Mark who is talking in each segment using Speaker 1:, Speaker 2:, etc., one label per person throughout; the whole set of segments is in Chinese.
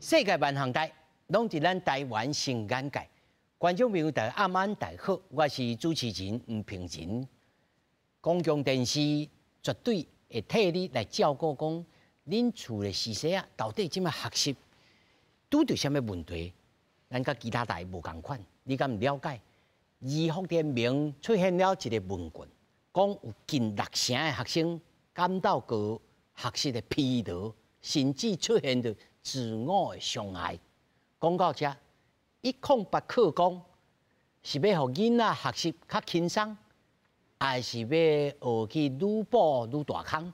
Speaker 1: 世界万行台，拢伫咱台湾新眼界。观众朋友，大家暗安大好，我是主持人吴平仁。公共电视绝对会替你来照顾讲，恁厝的师生啊，到底怎么学习，拄着什么问题？咱甲其他台无共款，你敢唔了解？宜福联名出现了一个文卷，讲有近6成的学生感到过学习的疲劳，甚至出现着自我的伤害。讲到这，108课纲是要互囡仔学习较轻松，还是要学去愈补愈大坑？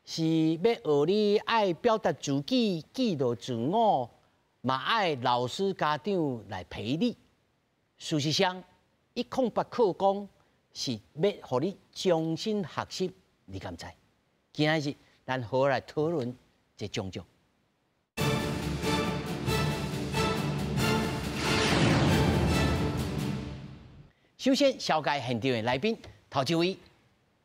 Speaker 1: 是要学你爱表达自己、记录自我，嘛爱老师家长来陪你？事实上，108课纲是要互你重新学习，你敢知？今仔日咱好好来讨论这种种。首先，小介现场的来宾，头一位，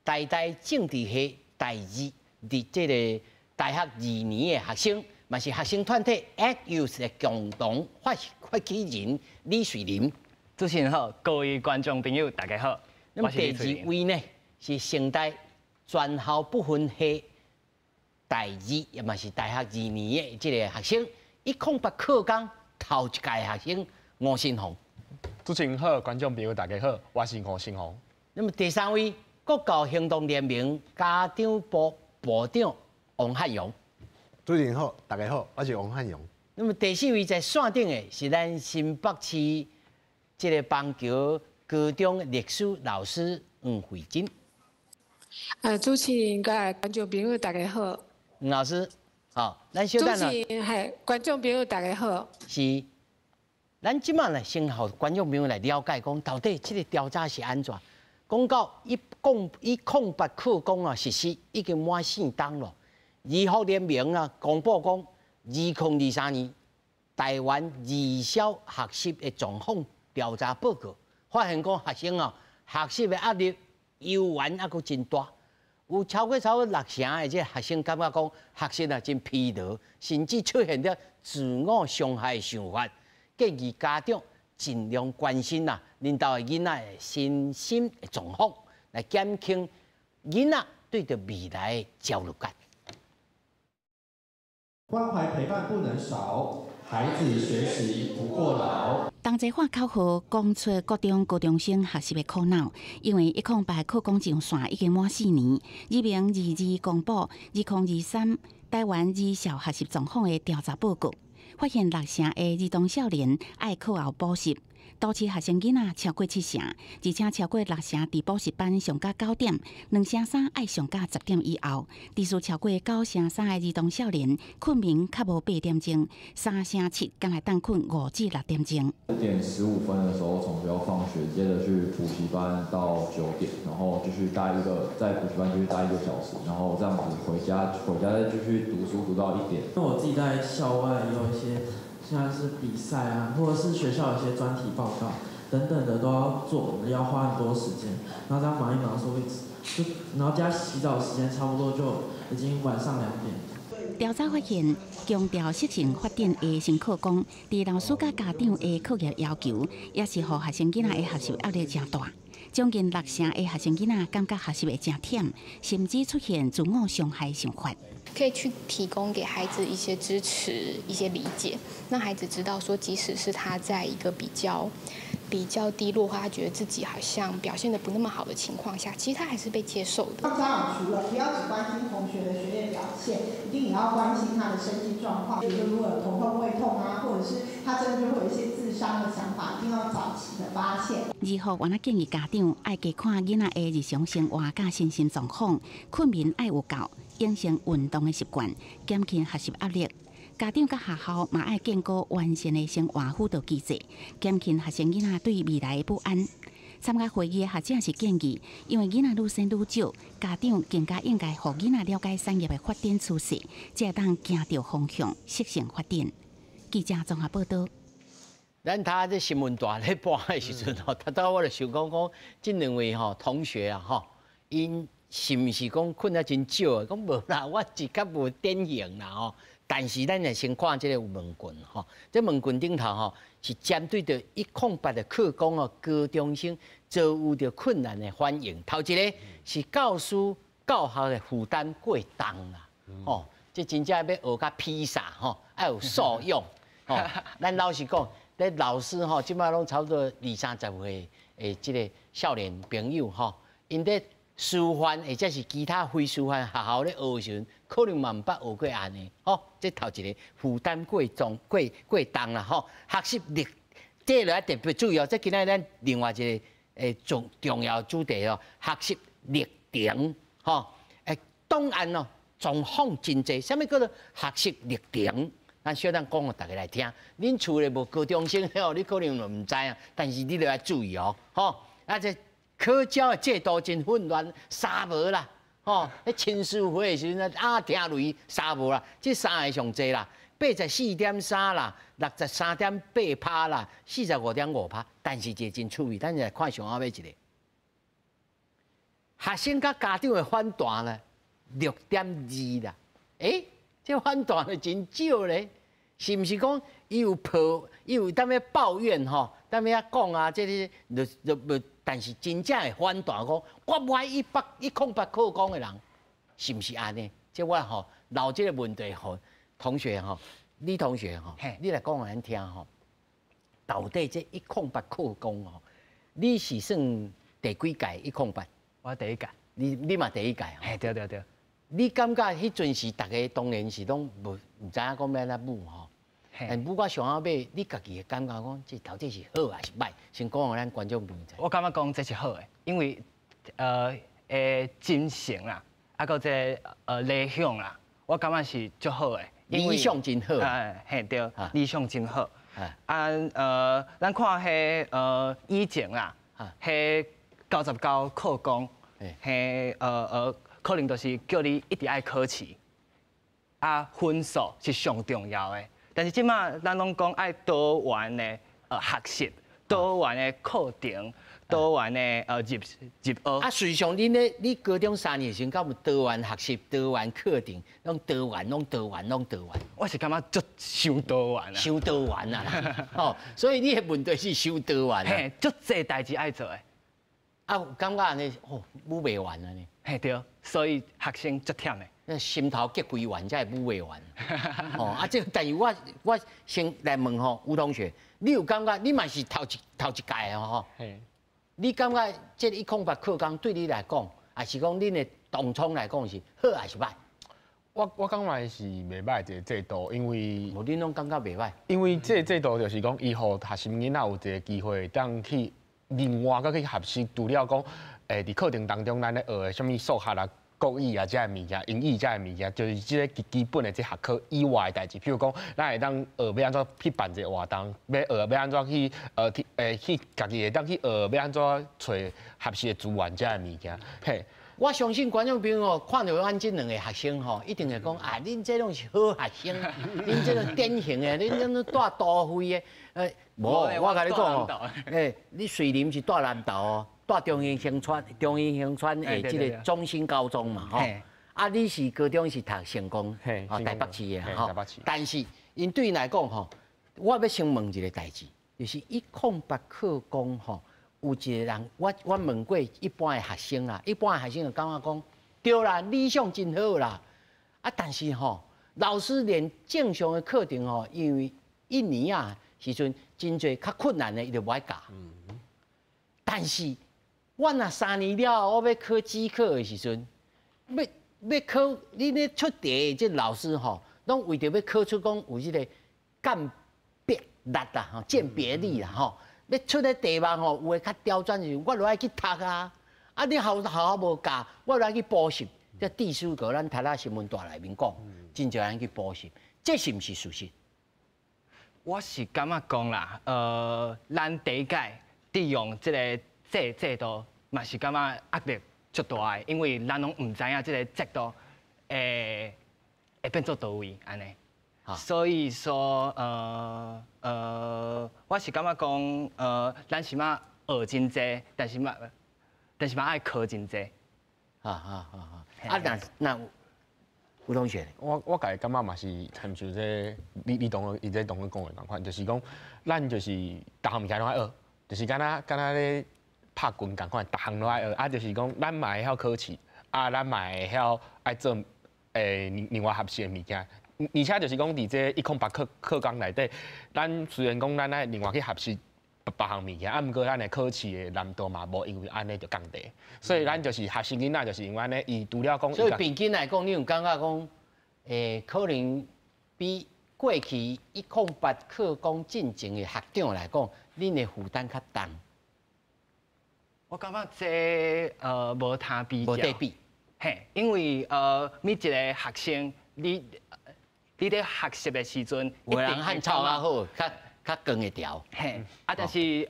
Speaker 1: 台大政治系第二，伫这个大学2年的学生，嘛是学生团体 ACT-USE 的共同发起人李瑞霖。
Speaker 2: 主持人好，各位观众朋友，大家好。
Speaker 1: 那么第2位呢，是成大全校不分系第2，也嘛是大学2年的这个学生，108课纲头一届学生吴新宏。
Speaker 3: 主持人好，观众朋友大家好，我是吴新宏。
Speaker 1: 那么第3位，国教行动联盟家长部部长王汉勇。
Speaker 4: 主持人好，大家好，我是王汉勇。
Speaker 1: 那么第4位在线顶的是咱新北市这个邦桥高中历史老师黄慧珍。
Speaker 5: 主持人甲观众朋友大家好。
Speaker 1: 黄老师，好，咱小等啊。
Speaker 5: 主持人系观众朋友大家好。
Speaker 1: 是。咱即马呢，先互观众朋友来了解，讲到底这个调查是安怎？讲到108课纲啊实施已经满4档了。宜福联名啊公布讲，2023年台湾二小学习的状况调查报告，发现讲学生啊学习的压力悠远还佫真大，有超过6成的这学生感觉讲学习啊真疲劳，甚至出现了自我伤害的想法。建议家长尽量关心恁家的囡仔的身心的状况，来减轻囡仔对着未来的焦虑感。
Speaker 6: 关怀陪伴不能少，孩子学习不过劳。
Speaker 7: 同齐化考核讲出各中高中生学习的苦恼，因为108课纲上线已经满4年，日明22公布2023台湾二小学习状况的调查报告。发现6成的儿童少年爱课后补习，都市学生囡仔超过7成，而且超过6成伫补习班上到9点，2成3爱上到10点以后。第四超过9成3的儿童少年困眠较无8点钟，3成7敢来当困5至6点钟。
Speaker 8: 5点15分的时候从学校放学，接着去补习班到9点，然后继续在补习班继续待1个小时，然后这样子回家再继续读书读到1点。
Speaker 9: 那我自己在校外也有一些。像是比赛啊，或者是学校有些专题报告等等的都要做，要花很多时间，然后这样忙一忙然后加洗澡时间差不多就已经晚上2点。
Speaker 7: 调查发现，强调适性发展的新课纲，对老师甲家长的课业要求，也是互学生囡仔的学习压力真大。将近6成的学生囡仔感觉学习会真忝，甚至出现自我伤害想法。
Speaker 10: 可以去提供给孩子一些支持、一些理解，让孩子知道说，即使是他在一个比较低落，或他觉得自己好像表现得不那么好的情况下，其实他还是被接受的。
Speaker 11: 家长除了不要只关心同学的学业表现，一定也要关心他的身体状况，比如说如果有头痛、胃痛啊，或者是他真的就会有一些自伤的想法，一定要早期的发现。
Speaker 7: 二号我建议家长爱加看囡仔的日常生活甲身心状况，困眠爱有够。养成运动的习惯，减轻学习压力。家长甲学校嘛爱建构完善的生活辅导机制，减轻学生囡仔对未来的不安。参加会议的学者是建议，因为囡仔愈生愈少，家长更加应该互囡仔了解产业的发展趋势，才会当行着方向，适性发展。记者综合报道。
Speaker 1: 咱他这新闻大咧播的时阵吼，他我就想讲，这2位同学啊因是毋是讲困得真少？讲无啦，我一较无典型啦但是咱来先看这个问卷吼，这问卷顶头吼是针对着108的课纲哦，高中生遭遇着困难的反应。头一个是教师教学的负担过重啦，吼，这真正要学甲披萨吼，要有素养吼。咱老实讲，咧老师吼，即摆拢差不多20-30岁的这个少年朋友吼，因咧师范或者是其他非师范学校咧学时阵，可能嘛毋捌学过安尼，吼，这头一个负担过重过重啦，吼，学习力，这个特别注意哦。这今仔咱另外一个重要主题哦，学习历程，吼，档案哦，状况真济，啥物叫做学习历程？咱小等讲互大家来听。恁厝咧无高中生吼，你可能就毋知啊，但是你都要注意哦，吼，啊这。科教的制度真混乱，三无啦，吼！迄亲师会的时阵啊，听雷三无啦，这三个上济啦，84.3啦，63.8趴啦，45.5趴，但是一个真趣味，咱来看上后尾一个，学生甲家长的反弹咧，6.2啦，这反弹的真少咧，是毋是讲伊有当要抱怨吼，当要讲啊，这个就。但是真正的反弹讲，我不爱108课纲的人，是毋是安尼？即我吼留这个问题吼，同学吼，李同学吼，你来讲互咱听吼，到底这108课纲吼，你是算第几届108？
Speaker 2: 我第一届。
Speaker 1: 你嘛第一届？
Speaker 2: 嘿，对。
Speaker 1: 你感觉迄阵时大家当然是拢唔知影讲要安怎舞吼？不过上后尾，你家己的感觉讲，这到底是好还是歹？先讲互咱观众朋友知。
Speaker 2: 我感觉讲这是好的，因为精神啦，啊个这理想啦，我感觉是足好的。
Speaker 1: 理想真好。
Speaker 2: 嘿对，理想真好。咱看迄以前啦，迄99课纲，迄可能就是叫你一直爱考试，分数是上重要的。但是即马咱拢讲爱多元的学习，多元的课程，多元的入学。
Speaker 1: 实际上你高中3年时，敢有多元学习、多元课程，拢多元。
Speaker 2: 我是感觉足伤多元啊。
Speaker 1: 伤多元啊！吼，所以你的问题是伤多元啊。
Speaker 2: 嘿，足济代志爱做的。
Speaker 1: 感觉安尼哦，舞袂完啊呢。
Speaker 2: 嘿对，所以学生足忝的。
Speaker 1: 心头结几完才会舞袂完。哦，但是我先来问吼，吴同学，你有感觉你嘛是头一届吼？你感觉这108课纲对你来讲，还是讲恁的同窗来讲是好还是歹？
Speaker 3: 我感觉是袂歹一个制度，因为
Speaker 1: 无恁拢感觉袂歹。
Speaker 3: 因为这个制度就是讲，伊互学生囡仔有一个机会，当去另外搁去学习，除了讲伫课程当中咱咧学的什么数学啦。国语啊，这个物件，英语这个物件，就是即个基本的这学科以外的代志。譬如讲，咱会当学要安怎去办一个活动，要安怎去去家己会当去学要安怎找合适的资源这个物件。嘿，
Speaker 1: 我相信观众朋友哦，看到咱这两个学生吼，一定会讲啊，恁这拢是好学生，恁这种典型的，恁这种带都会的，无，我甲你讲哦，你水林是带南投哦。带中英乡村的这个中心高中嘛，吼，你是高中是读成功，台北市的吼，但是因对因来讲吼，我要先问一个代志，就是108课纲吼，有一个人，我问过一般的学生啦，一般的学生就感觉讲，对啦，理想真好啦，但是吼，老师连正常的课程吼，因为一年啊时阵真侪较困难的，伊就不爱教，但是。我若3年了，我要考指考的时阵，要考，你咧出题这老师吼，拢为着要考出讲有这个鉴别力啦，吼，鉴别力啦，吼，要出的题目吼，有诶较刁钻时，我落来去读啊，你好无教，我落来去补习。这地书稿咱台大新闻大内面讲，真侪人去补习，这是毋是事实？
Speaker 2: 我是感觉讲啦，咱第一届利用这个。这制度嘛是感觉压力足大的，因为咱拢唔知影这个制度会变做倒位安尼。所以说我是感觉讲咱是嘛学真济，但是嘛爱考真济。
Speaker 1: 那吴同学，
Speaker 3: 我家感觉嘛是参像这你同伊这同学讲的同款，就是讲咱就是逐项物件拢爱学，就是敢若咧拍拳同款，逐项都爱学，啊就是讲咱嘛会晓考试，啊咱嘛会晓爱做另外合适的物件。而且就是讲伫这108课纲内底，咱虽然讲咱爱另外去学习别项物件，啊，毋过咱的考试的难度嘛无因为安尼就降低，所以咱就是学习囡仔就是因为安尼，伊除了讲，
Speaker 1: 所以平均来讲，你有感觉讲，可能比过去108课纲进前的学长来讲，恁的负担较重。
Speaker 2: 我感觉这无他比较，
Speaker 1: 无得比，
Speaker 2: 嘿，因为每一个学生你咧学习的时阵，
Speaker 1: 有人汉草较好，较光会调。
Speaker 2: 嘿，啊，但是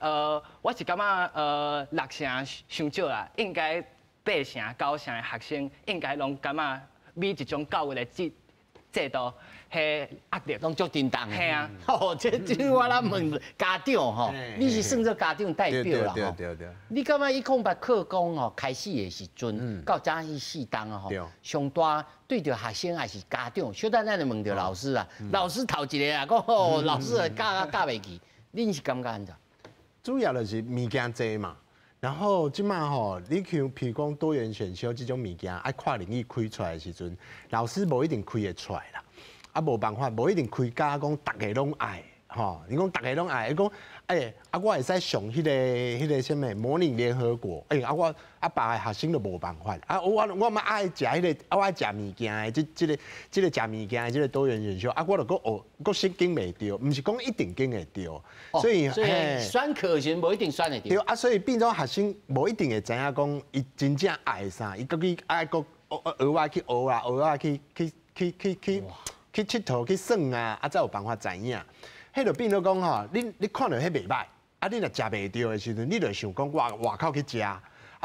Speaker 2: 我是感觉6成伤少啦，应该8成9成的学生应该拢感觉每一种教育的制度，迄压力
Speaker 1: 拢足震动的。
Speaker 2: 嘿啊，
Speaker 1: 哦，这我来问家长吼，你是算做家长代表啦吼。
Speaker 4: 对。
Speaker 1: 你感觉108课纲吼开始的时阵，到早起4档吼，上大对着学生还是家长，小等咱就问着老师啊，老师头一个啊，讲哦，老师教袂去，恁是感觉安怎？
Speaker 4: 主要就是物件多嘛。然后即马吼，你像譬如讲多元选修这种物件，爱跨领域开出来的时阵，老师无一定开得出来啦。啊，无办法，无一定开甲讲大家拢爱，吼。你讲大家拢爱，伊讲，我会使上迄个什么模拟联合国，我别个学生都无办法。我嘛爱食迄个，我爱食物件的，即个食物件的即个多元选修，我就搁先经袂着，毋是讲一定经会着。
Speaker 1: 所以选课时无一定选会着。
Speaker 4: 对啊，所以变做学生无一定会知影讲，伊真正爱啥，伊搁去爱搁额外去学啊，额外去佚佗去耍啊，才有办法知影。迄就变做讲吼，你看到迄袂歹，你若食袂着的时阵，你就想讲外口去食，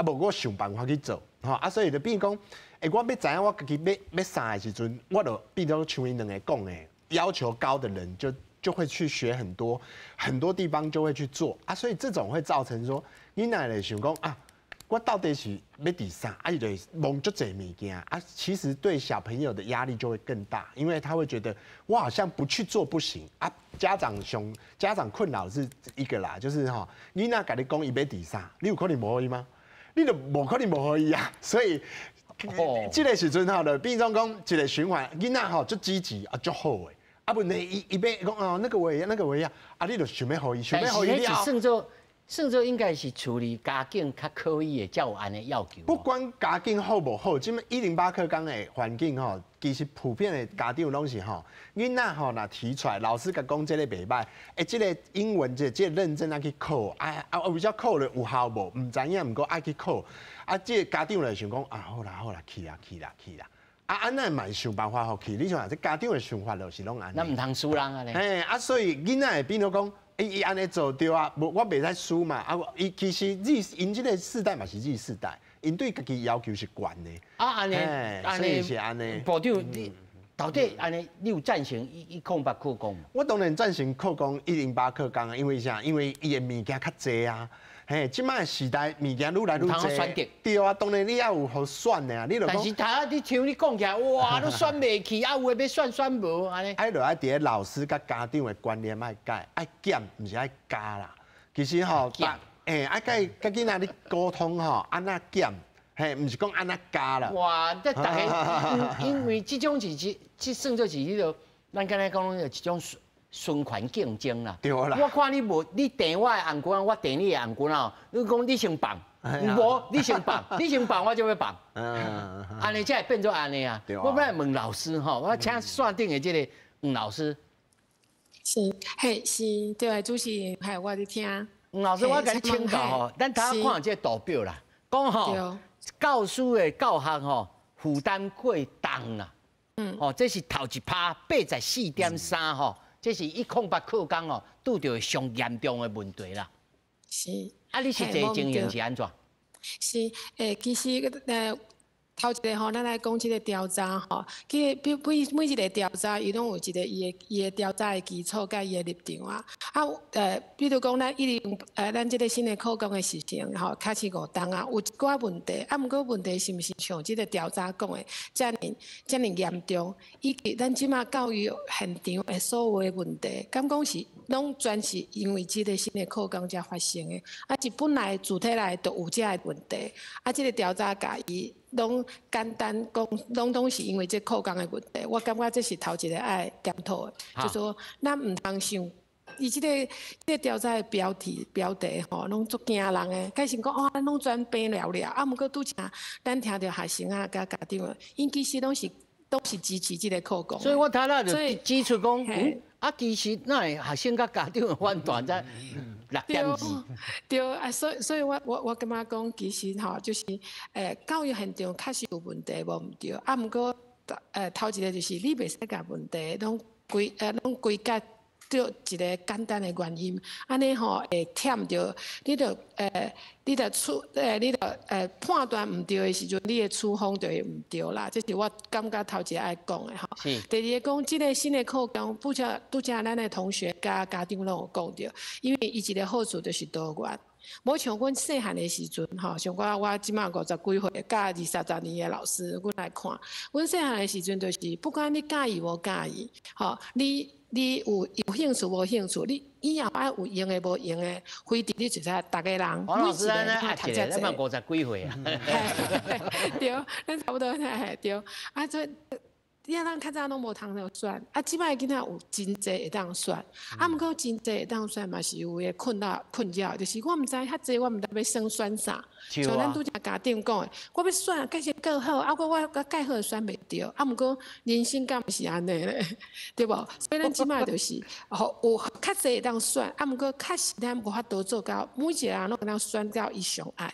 Speaker 4: 无我想办法去做，吼所以就变讲，我要知影我家己要啥的时阵，我就变做像因两个讲的，要求高的人就会去学很多地方就会去做所以这种会造成说，你奶奶想讲我到底是要伫啥？伊就忙足侪物件其实对小朋友的压力就会更大，因为他会觉得我好像不去做不行家长困扰是一个啦，就是囡仔甲你讲伊要伫啥，你有可能无可以吗？你就无可能无可以所以这个时阵就变成讲一个循环，囡仔足积极足好的。问题伊要讲那个我也要，那个我也要你就想要互伊，想要互伊了。
Speaker 1: 算作应该是处理家境较可以的，才有安尼要求。
Speaker 4: 不管家境好不好，即108课纲的环境其实普遍的家长拢是囡仔若提出来，老师甲讲这个袂歹，这个英文这个认真去考，为啥考了有效无？唔知影，唔过爱去考，这个家长就想讲好啦，去啦。安尼嘛想办法去，你想这家长的想法就是拢安尼。
Speaker 1: 那唔通输人安尼。
Speaker 4: 所以囡仔会变做讲。伊安尼做对我袂使输嘛伊其实因这个世代嘛是Z世代，因对家己要求是悬的
Speaker 1: 安尼
Speaker 4: 是安尼。
Speaker 1: 部长，你到底安尼你有赞成108课纲吗？
Speaker 4: 我当然赞成课纲108课纲因为啥？因为伊的物件较济即摆的时代物件愈来愈济，对当然你要有好选的你就
Speaker 1: 但是你像你讲起来，哇，都选袂去有诶要选无安尼。
Speaker 4: 就爱伫老师甲家长的观念爱改，爱减，毋是爱加啦。其实爱甲囡仔你沟通安怎减，毋是讲安怎加啦。
Speaker 1: 哇，大家因为这种是算作是迄个，咱刚才讲一种循环竞争啦。
Speaker 4: 对啦。
Speaker 1: 我看你无，你订我的红军，我订你的红军你讲你先放，无你先放，你先放我就要放。安尼才会变做安尼啊。我本来问老师我请线顶的这个黄老师。
Speaker 5: 是，对，主持人，我伫听。
Speaker 1: 黄老师，我甲你请教咱头仔看这个图表啦，讲教师的教学负担过重啦。这是头一趴84.3这是108课纲拄到上严重的问题啦。
Speaker 5: 是。
Speaker 1: 你实际情形是安怎？
Speaker 5: 是，其实头一个吼，咱来讲即个调查吼，其实每一个调查，伊拢有一个伊的调查的基础甲伊的立场啊。比如讲咱咱即个新的课纲的实行吼，开始5档啊，有一寡问题，毋过问题是毋是像即个调查讲的遮尔严重？以及咱即马教育现场的所有的问题，敢讲是拢全是因为即个新的课纲才发生的？是本来主体内就有遮个问题，即个调查甲伊。拢简单讲，拢是因为这课纲的问题，我感觉这是头一个爱检讨的，就说咱唔通想，伊这个调查的标题吼，拢足惊人的。开始讲咱拢全变了，毋过拄则咱听到学生啊、甲家长啊，因其实拢是支持这个课纲。
Speaker 1: 所以我头仔就指出讲，其实那学生甲家长的反弹在6点字。
Speaker 5: 对啊，所以我感觉讲，其实吼，就是教育现场确实有问题，无毋对。毋过头一个就是你袂使甲问题拢归结着一个简单的原因，安尼吼会忝着你判断毋对的时阵，你的处方就会毋对啦。这是我感觉头一个爱讲的吼。第二个讲，即个新的课纲，拄则咱的同学甲家长拢有讲着，因为伊一个好处就是多元。无像阮细汉的时阵，吼，像我即马50几岁，教20-30年的老师，阮来看，阮细汉的时阵就是，不管你介意无介意，吼，你有兴趣无兴趣，你以后爱有用的无用的，非得你就是逐个人。
Speaker 1: 王老师，咱读者咱嘛50几岁啊。
Speaker 5: 对，咱差不多对，所以。咱较早拢无通了选，即摆囡仔有真济会当选，毋过真济会当选嘛是有个困扰，就是我毋知遐济，我毋知要选啥。像咱拄则家长讲的，我要选，计是够好，我介好选袂着，毋过人生敢毋是安尼咧，对无？所以咱即摆就是有较济会当选，毋过确实咱无法度做到每一个人拢会当选到伊上爱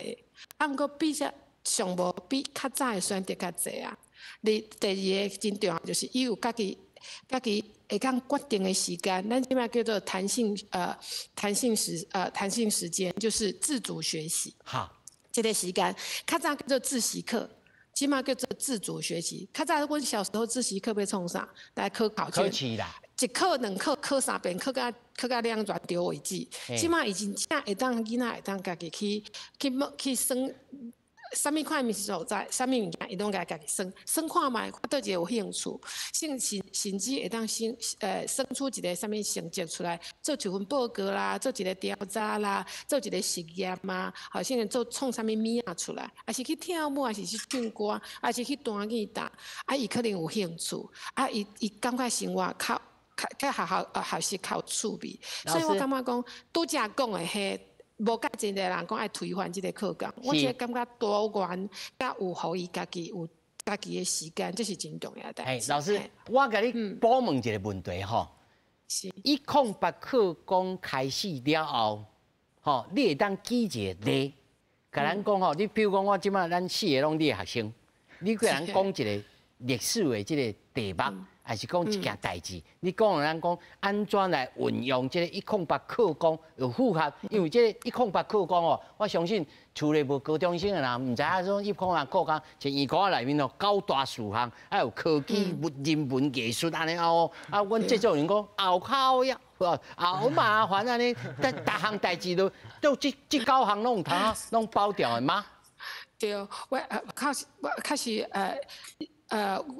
Speaker 5: 的，毋过比较上无比较早的选择较济啊。第二个真重要就是伊有家己会当决定的时间，咱即摆叫做弹性时间，就是自主学习。
Speaker 1: 好，
Speaker 5: 这个时间较早叫做自习课，即摆叫做自主学习。较早阮小时候自习课要创啥？来考考卷。
Speaker 1: 考试啦。
Speaker 5: 一考2考考3遍，考到两全对为止。即摆已经正会当囡仔会当家己去算。啥物款物所在，啥物物件，伊拢家己算看卖，看倒一个有兴趣，甚至会当算出一个啥物成绩出来，做一份报告啦，做一个调查啦，做一个实验嘛，好像创啥物物啊出来，还是去跳舞，还是去唱歌，还是去弹吉他，伊可能有兴趣，伊感觉生活较学习较有趣味，所以我感觉讲拄则讲的迄。无甲真侪人讲爱推翻即个课纲，我只感觉多元，甲有互伊家己有家己的时间，这是真重要的代志。
Speaker 1: 老师，我甲你补问一个问题吼。是。108课纲开始了后，吼，你会当记一个例，甲咱讲吼，你比如讲我即摆咱4个拢你的学生，你甲咱讲一个历史的即个题目。还是讲一件代志，你讲咱讲安怎来运用这个108课纲有符合？因为这个108课纲哦，我相信厝内无高中生的人，唔知影种108课纲，像医科内面哦9大事项，还有科技、人文、艺术安尼哦。阮制作人讲后口呀，好麻烦安尼，但逐项代志都这9项拢有通拢包掉的吗？
Speaker 5: 对，我确实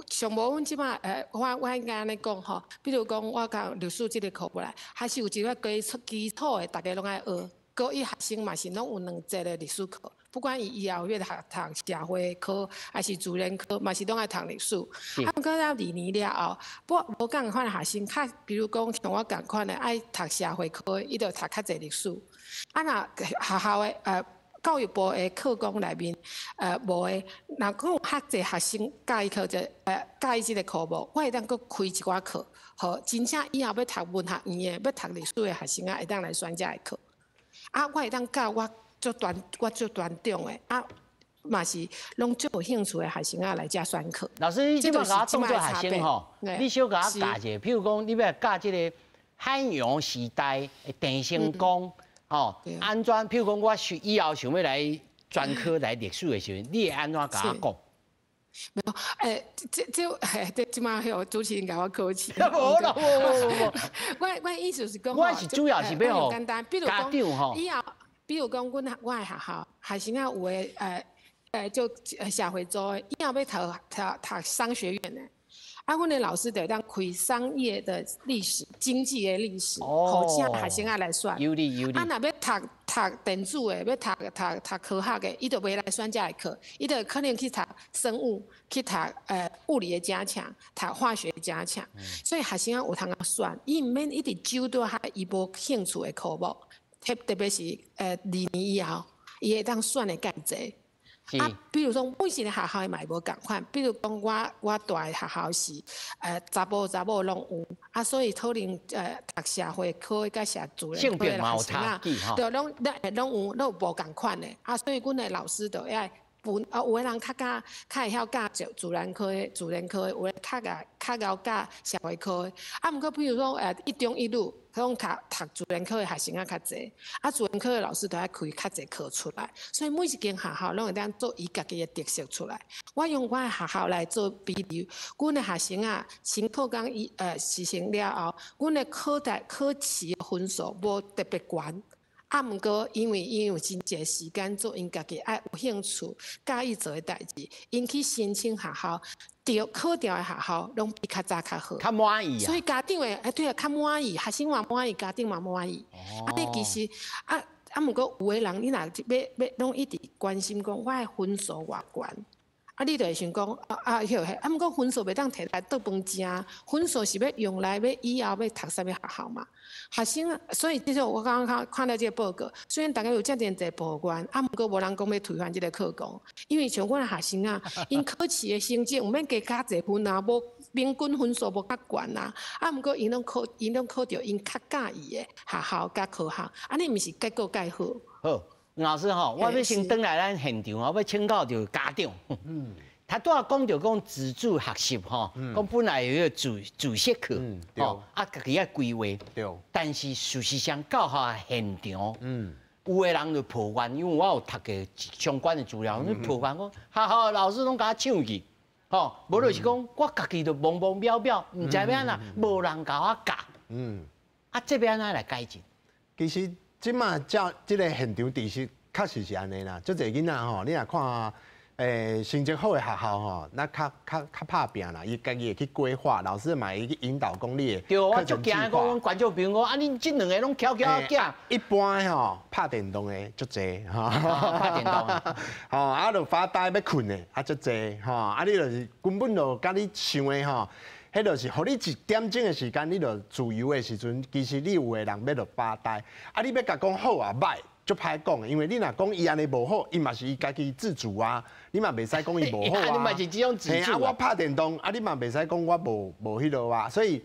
Speaker 5: 上无阮即摆我应该安尼讲吼，比如讲我讲历史即个课本来，还是有一个基础的，大家拢爱学。高一学生嘛是拢有2节的历史课，不管伊以后要读社会科还是自然科，嘛是拢爱读历史。毋过到2年了后，无共款的学生，比如讲像我共款的爱读社会科，伊就读较侪历史。若学校的教育部的课纲内面，无的，若讲有较侪学生介意考介意即个科目，我会当搁开一寡课，好，真正以后要读文学院的、要读历史的学生会当来选这个课。我会当教我做团长的，嘛是拢最有兴趣的学生来遮选课。
Speaker 1: 老师，你即摆甲我当做学生吼，你小甲我教者，譬如讲你要教即个汉阳时代的郑成功。安怎？譬如讲，我以后想要来专科来历史的时候，你会安怎甲我讲？
Speaker 5: 没有，即马有主持人甲我客气。
Speaker 1: 无啦，
Speaker 5: 我意思是讲，
Speaker 1: 我是主要是要吼
Speaker 5: 简单，比如讲以后，比如讲，我的学校学生啊有诶就社会组的，以后要读商学院的。啊，阮的老师就当开商业的历史、经济的历史，互学生啊来选。
Speaker 1: 有理。
Speaker 5: 啊，若要读电子的，要读科学的，伊就袂来选这个课，伊就可能去读生物，去读物理的加强，读化学的加强。所以学生啊有通啊选，伊毋免一直揪到遐伊无兴趣的科目，特别是2年以后，伊会当选的介济。啊，比如说，每一个学校嘛无共款。比如讲，我住的学校是查某拢有，啊，所以可能读社会科甲社自然科的学生啊，对，拢有无共款的。啊，所以阮的老师就要分，有的人较会晓教自然科的，有的较晓教社会科的。啊，毋过比如说一中一路。拢读自然科的学生啊较济，啊自然科的老师都爱开较济课出来，所以每一间学校拢会当做伊家己的特色出来。我用我的学校来做比喻，阮的学生啊，新课纲实行了后，阮的考试分数无特别悬。啊，毋过因为有真侪时间做因家己爱有兴趣、介意做的代志，因去申请学校。考调的学校拢比较早较好，
Speaker 1: 较满意啊。
Speaker 5: 所以家长的对啊，较满意，学生嘛满意，家长嘛满意。啊，你其实毋过有的人，你若要拢一直关心讲，我的分数偌悬。啊，你就会想讲毋过分数袂当摕来倒饭食，分数是要用来以后要读啥物学校嘛？学生，所以即个我刚刚看到这个报告，虽然大家有遮尔侪报关，毋过无人讲要推翻这个课纲，因为像阮学生啊，因考试的成绩毋免加较侪分啊，无平均分数无较悬啊，毋过因拢考着因较介意的学校甲科学，安尼毋是结果介好。
Speaker 1: 好。老师吼，我要先转来咱现场，我要请教着家长。他拄仔讲着讲自主学习吼，讲本来有一个自习课，吼，啊家己要规划。对。但是事实上到学现场，有的人就抱怨，因为我有读过相关的资料，你抱怨讲，学校的老师拢甲我抢去，吼，无就是讲我家己就懵懵渺渺，唔知要安怎，无人甲我教。啊，这边安怎来改进？
Speaker 4: 其实。即马照即个现场知识，确实是安尼啦。足侪囡仔吼，你若看成绩好的学校吼，那较拍拼啦，伊家己会去规划，老师嘛会去引导讲你的
Speaker 1: 对，我足惊讲观众朋友讲，啊，你即两个拢翘囝。
Speaker 4: 一般吼，拍电动的足侪吼，
Speaker 1: 拍电动，
Speaker 4: 吼啊，就发呆要困的啊足侪吼，啊你就是根本就甲你想的吼。迄就是，互你1点钟的时间，你就自由的时阵，其实你有的人要就发呆，啊，你要甲讲好啊歹，足歹讲的，因为你若讲伊安尼无好，伊嘛是伊家己自主啊，你嘛袂使讲伊无好啊。
Speaker 1: 你嘛是这种自主
Speaker 4: 啊。我拍电动，啊，你嘛袂使讲我无迄落啊。所以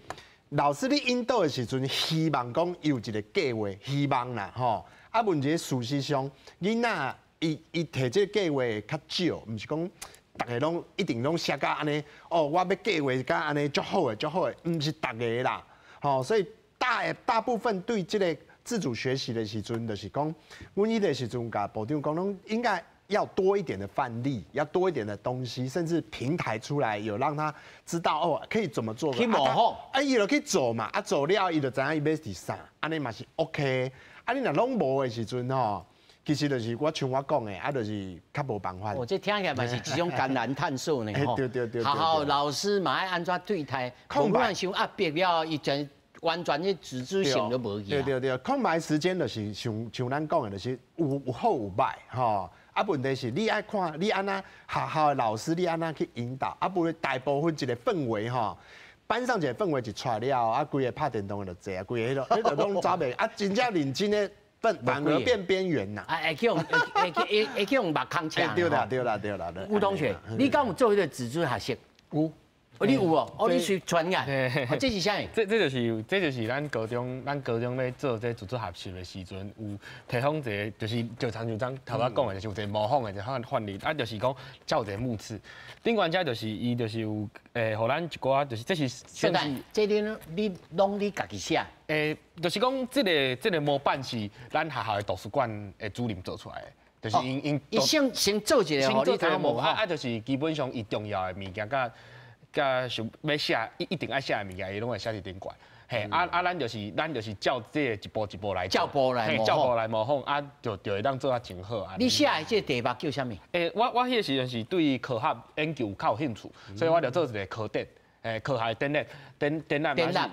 Speaker 4: 老师你引导的时阵，希望讲伊有一个计划，希望啦吼。啊，问题事实上，囡仔伊摕这个计划较少，毋是讲。大家拢一定拢写甲安尼，哦，我要计划甲安尼足好的，毋是大家啦，吼，所以大部分对这个自主学习的时阵，就是讲，阮迄个时阵甲部长讲，拢应该要多一点的范例，要多一点的东西，甚至平台出来有让他知道哦，可以怎么做，
Speaker 1: 去模仿，
Speaker 4: 伊就去做嘛，啊做了伊就知影伊要是啥，安尼嘛是 OK， 啊你若拢无的时阵吼。其实就是我像我讲的，啊，就是较无办法。
Speaker 1: 这听起来嘛是一种艰难探索呢，吼。
Speaker 4: 对。
Speaker 1: 好，老师嘛爱安怎对待？空白想压迫了，伊全完全的自主性都无去。
Speaker 4: 对，空白时间就是像咱讲的，就是有好有歹，吼。啊，问题是你爱看，你安那学校的老师，你安那去引导，啊，不大部分一个氛围吼。班上一个氛围一出了，啊，规个拍电动的就坐啊，规个迄个拢走袂，啊，真正认真的。反而变边缘啦！
Speaker 1: 会去用目空抢。
Speaker 4: 对啦。
Speaker 1: 吴同学，你敢有做迄个自主学习？有。你有哦？哦，你是专业。这是啥？
Speaker 3: 这就是咱高中咧做这自主学习的时阵，有提供一个，就像头仔讲的，就是有一个模仿的一个范例，啊，就是讲照一个目次。顶关遮就是伊就是有互咱一寡就是这是
Speaker 1: 算是这啲你家己写。
Speaker 3: 就是讲这个模板是咱学校的图书馆的主任做出来的。就是因
Speaker 1: 先做一个，
Speaker 3: 先做一个啊，就是基本上伊重要的物件，甲想要写一定爱写的物件，伊拢会写伫顶管。嘿，咱就是照这一步一步来，
Speaker 1: 照步来
Speaker 3: 模仿，啊，就会当做啊真好啊。
Speaker 1: 你写的这题目叫啥物？
Speaker 3: 我迄个时阵是对科学研究较有兴趣，所以我就做一个科展，科学展览，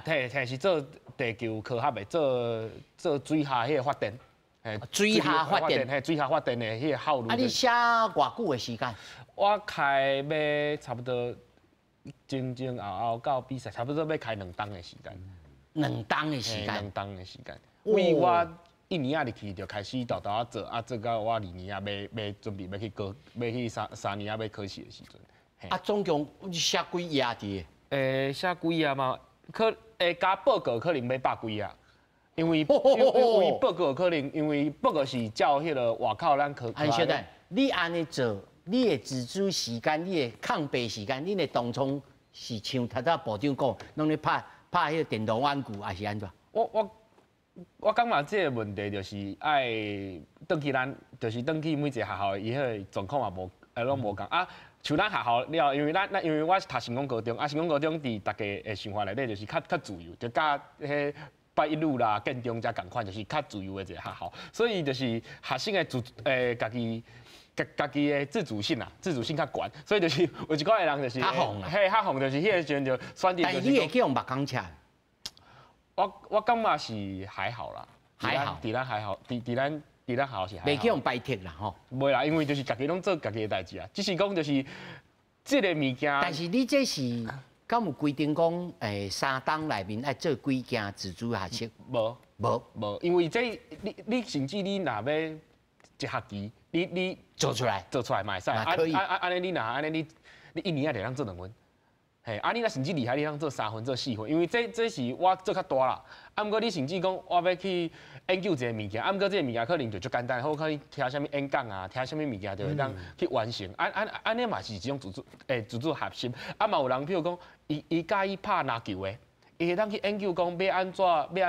Speaker 3: 嘿是做地球科学的，做水下迄个发电，
Speaker 1: 水下发电，
Speaker 3: 水下发电的迄个效率。
Speaker 1: 啊，你写偌久的时间？
Speaker 3: 我开要差不多前后到比赛，差不多要开2档的时间。
Speaker 1: 2档的时间
Speaker 3: ，2档的时间。为我1年入去就开始豆啊做，啊做到我2年要准备要去3年要考试的时阵。
Speaker 1: 啊，总共写几页伫？
Speaker 3: 写几页嘛？加报告可能要100几页，因为报告可能因为报告是照迄个外口咱科。
Speaker 1: 安小弟，你安尼做，你的自主时间，你的空白时间，你的当初是像头仔部长讲，拢咧拍迄个电动玩具，还是安怎？
Speaker 3: 我感觉这个问题就是爱转去咱，就是转去每一个学校，伊迄个状况也拢无共啊。像咱学校了，因为我是读成功高中，啊成功高中伫大家的生活内底就是较自由，就甲迄拜一路啦、建中遮共款，就是较自由的一个学校，所以就是学生的家己的自主性较悬，所以就是有一寡人就是较疯就是迄个时阵就选择。
Speaker 1: 但是你会去用目光车？
Speaker 3: 我感觉是还好啦，
Speaker 1: 还好，
Speaker 3: 伫咱还好，伫咱学校是还好。
Speaker 1: 袂去用拜铁啦吼。
Speaker 3: 袂啦，因为就是家己拢做家己的代志啊，只是讲就是这个物件。
Speaker 1: 但是你这是敢有规定讲3档内面爱做几件自主学习？
Speaker 3: 无，因为这你甚至你若要一学期，你
Speaker 1: 做出来
Speaker 3: 嘛会使。
Speaker 1: 可以。
Speaker 3: 安尼你1年也得当做2分。嘿，你若甚至厉害，你当做3分、做4分，因为这是我做较大啦。啊，毋过你甚至讲我要去研究一个物件，啊，毋过这个物件可能就足简单，好可以听啥物演讲啊，听啥物物件就会当去完成。安尼嘛是一种自主学习。啊，嘛有人譬如讲，伊介意拍篮球的，伊会当去研究讲要安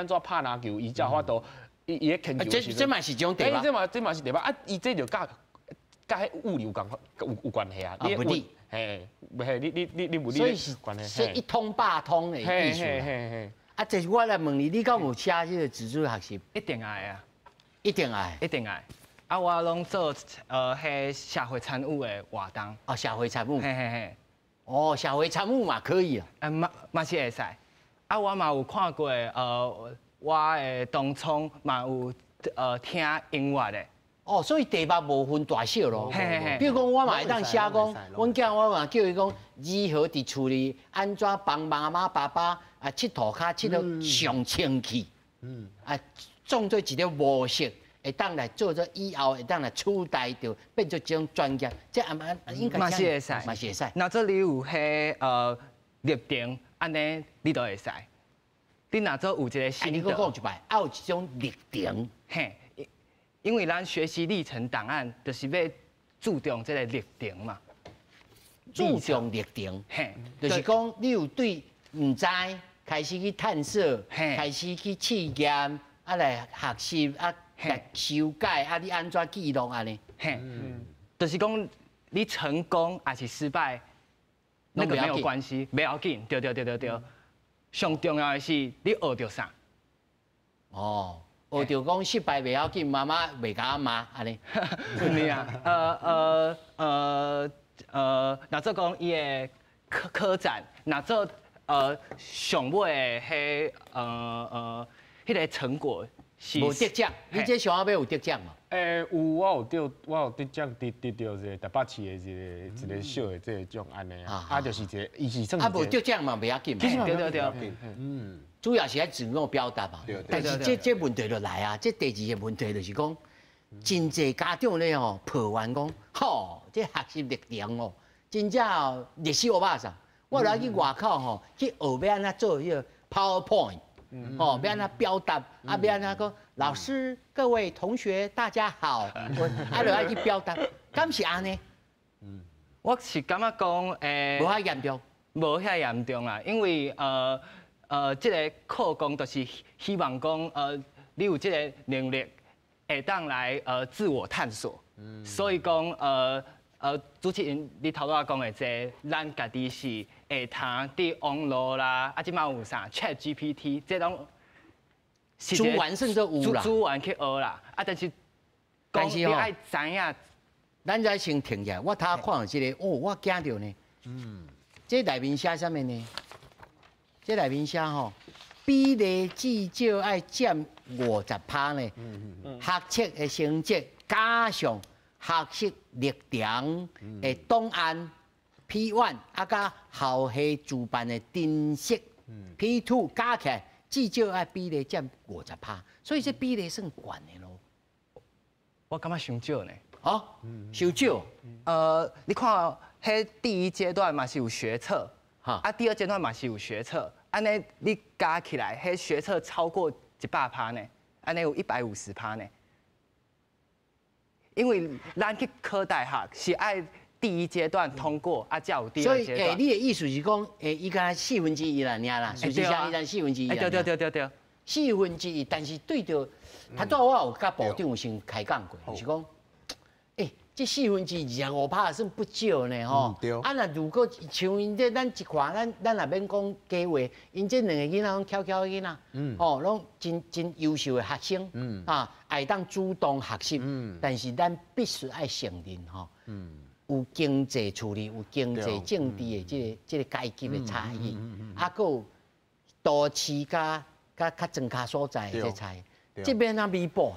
Speaker 3: 怎拍篮球，伊才有法度伊咧研究。
Speaker 1: 这嘛是一种题目。
Speaker 3: 这嘛是题目啊！伊这就甲迄物理有关系啊。
Speaker 1: 物理。
Speaker 3: 嘿，你物理
Speaker 1: 关系，所以一通百通的艺术。啊，这是我来问你，你敢有写这个自主学习？
Speaker 2: 一定爱啊，
Speaker 1: 一定爱。
Speaker 2: 啊，我拢做迄社会参与的活动。
Speaker 1: 哦，社会参与。
Speaker 2: 嘿。
Speaker 1: 哦，社会参与嘛可以啊。
Speaker 2: 嘛是会使。啊，我嘛有看过我的当初嘛有听音乐的。
Speaker 1: 哦，所以题目无分大小咯。比如讲，我嘛会当写讲，阮囝我嘛叫伊讲，如何伫厝里安怎帮妈妈爸爸啊佚佗骹佚佗上清气。啊，创作一个模式，会当来做咗以后，会当来取代掉，变做一种专业。这应该
Speaker 2: 嘛是会使，
Speaker 1: 嘛是会使。
Speaker 2: 那做你有迄立定，安尼你都会使。你若做有一个心得。你
Speaker 1: 搁讲一摆，要有一种立定。
Speaker 2: 嘿。因为咱学习历程档案就是要注重这个历程嘛，
Speaker 1: 注重历程，就是讲你有对唔知开始去探索，开始去试验，啊来学习，啊来修改，啊你安怎记录安尼？
Speaker 2: 就是讲你成功还是失败，那个没有关系，不要紧，对。上重要的是你学到啥。
Speaker 1: 哦。学着讲失败袂要紧，妈妈袂甲我骂安尼。
Speaker 2: 是啊，若做讲伊的科展，若做上尾的迄个成果是
Speaker 1: 无得奖，你这上尾要有得奖嘛？
Speaker 3: 我有得奖，得到一个台北市的一个小的这种安尼啊，就是一个，伊是算
Speaker 1: 啊，无得奖嘛袂要紧嘛。
Speaker 2: 对。
Speaker 1: 主要是喺自我表达嘛，但是这问题就来啊！这第二个问题就是讲，真侪家长咧吼抱怨讲，吼，这学习历程哦，真正哦历史学霸上，我来去外口吼去学要安怎做迄个 PowerPoint，吼要安怎表达，啊要安怎讲，老师各位同学大家好，啊就爱去表达，敢是安尼？
Speaker 2: 我是感觉讲，
Speaker 1: 无遐严重，
Speaker 2: 无遐严重啦，因为这个课纲就是希望讲，你有这个能力，会当来自我探索。所以讲主持人你头拄讲的这，咱家己是会通伫网络啦，啊，即马有啥 ChatGPT， 这种
Speaker 1: 资源算做有啦，
Speaker 2: 资源去学啦，啊，但是你爱知影，
Speaker 1: 咱再先停下，我头看到这个，我惊到呢，这内面写啥物呢？这内面写吼，比例至少爱占50%呢，学测的成绩加上学习历程的档案 P1， 啊，甲校系主办的တင်式 P2 加起来，至少爱比例占50%，所以这比例算悬的咯。
Speaker 2: 我感觉伤少呢。
Speaker 1: 哦，伤少。
Speaker 2: 你看，迄第一阶段嘛是有学测，啊，第二阶段嘛是有学测，安尼你加起来，迄学测超过100%呢，安尼有150%呢。因为咱去考大学是爱第一阶段通过，啊，才有第二阶段。
Speaker 1: 所以，你的意思是讲，伊敢1/4啦，尔啦，是不是像伊咱1/4啦？
Speaker 2: 对。
Speaker 1: 1/4，但是对着，他早我有甲部长有先开讲过，就是讲，这25%算不少呢吼。啊，那如果像因这咱一看，咱也免讲假话，因这两个囡仔拢巧巧的囡仔，哦，拢真优秀的学生，啊，爱当主动学习，但是咱必须爱承认吼，有经济处理，有经济政治的这个阶级的差异，啊，还有都市甲较庄卡所在的这差异，这边怎弥补？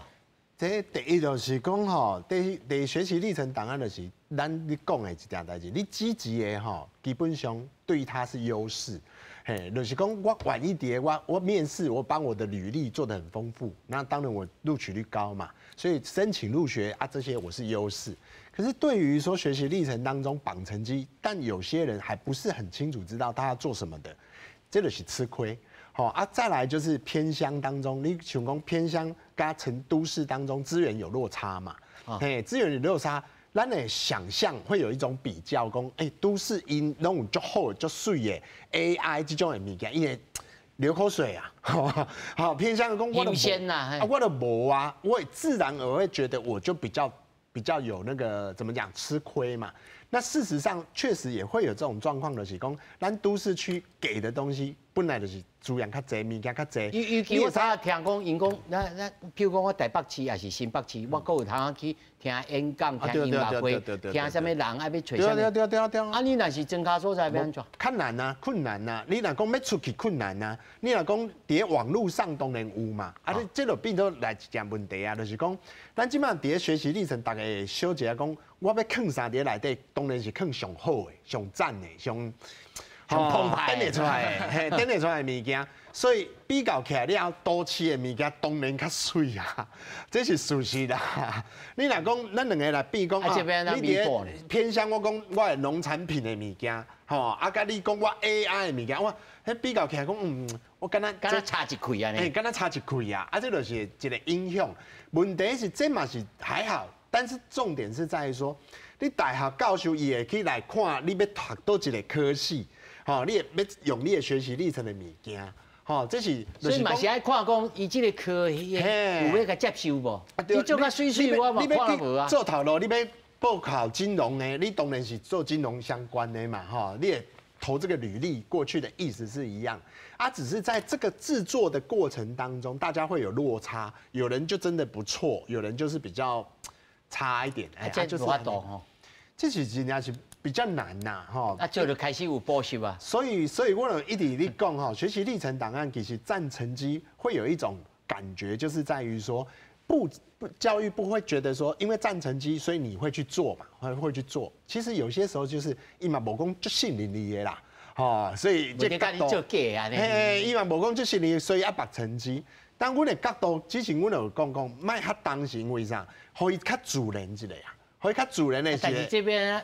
Speaker 4: 这第一就是讲吼，第学习历程档案就是咱你讲的一件代志，你积极的吼，基本上对他是优势。嘿，就是讲我晚一点，我面试，我把我的履历做得很丰富，那当然我录取率高嘛，所以申请入学啊这些我是优势。可是对于说学习历程当中绑成绩，但有些人还不是很清楚知道他要做什么的，这就是吃亏。好啊，再来就是偏乡当中，你想讲偏乡跟都市当中资源有落差嘛？嘿，资源有落差，咱的想象会有一种比较，讲都市因那种足好足水的 AI 这种的物件，伊会流口水啊，好偏乡的讲我都我都无啊，我也自然而会觉得我就比较有那个怎么讲吃亏嘛。那事实上确实也会有这种状况的，是讲咱都市区给的东西本来就是资源较侪，物件较侪。
Speaker 1: 尤其我早听讲，因讲，譬如讲我台北市也是新北市，我搁有通去听演讲、听音乐会、听什么人爱要找什么。对。啊，你若是增加所在要安怎？
Speaker 4: 较难啊，困难啊。你若讲要出去困难啊，你若讲伫网络上当然有嘛。啊，你这就变做来一件问题啊，就是讲，咱即摆伫学习历程，大家会小一下讲，我要放啥伫内底，当然是放上好的、上赞的、上澎湃展现出来的，展现出来的物件。所以比较起来了，都市的物件当然较水啊，这是事实啦。你若讲咱两个来比讲，你伫偏向我讲我的农产品的物件，吼，啊，甲你讲我 AI 的物件，我迄比较起来讲，我敢若
Speaker 1: 差一块啊，
Speaker 4: 敢若差一块啊，啊，这就是一个影响。问题是这嘛是还好，但是重点是在于说，你大学教授伊会去来看你要读倒一个科系，吼，你要用你的学习历程的物件。吼，这是，
Speaker 1: 所以嘛是爱看讲，伊即个科有要甲接受无？你做甲水水，我嘛看无啊。
Speaker 4: 做头路，你要报考金融的，你当然是做金融相关的嘛，哈，你也投这个履历过去的意思是一样，啊，只是在这个制作的过程当中，大家会有落差，有人就真的不错，有人就是比较差一点，
Speaker 1: 这就是我懂吼，
Speaker 4: 这是真正是。比较难呐，哈，
Speaker 1: 啊，就开始有补习啊。
Speaker 4: 所以我有一直在讲哈，学习历程档案其实占成绩会有一种感觉，就是在于说，教育部会觉得说，因为占成绩，所以你会去做嘛，会去做。其实有些时候就是伊嘛无讲就信你的啦，哈，所以
Speaker 1: 这个角度，
Speaker 4: 伊嘛无讲就信你，所以要拔成绩。但阮的角度，之前阮有讲，卖较当时为啥，可以较自然一下啊。可以较自然的，
Speaker 1: 但是这边要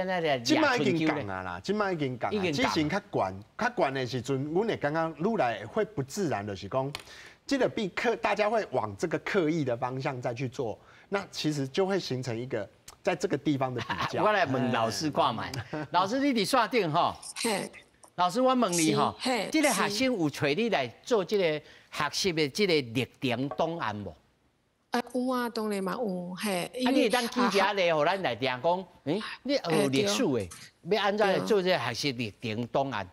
Speaker 1: 那个。
Speaker 4: 即摆已经降啊啦，即摆已经降啊。之前较悬的时阵，阮会刚刚愈来会不自然的是讲，这个大家会往这个刻意的方向再去做，那其实就会形成一个在这个地方的比较。
Speaker 1: 我来问老师看卖，老师你伫线顶吼？老师我问你吼，这个学生有找你来做这个学习的这个历程档案无？
Speaker 5: 有啊，当然嘛有，嘿。
Speaker 1: 啊，你当记者咧，互咱来听讲，你学历史的，要安怎来做这学习历程档案？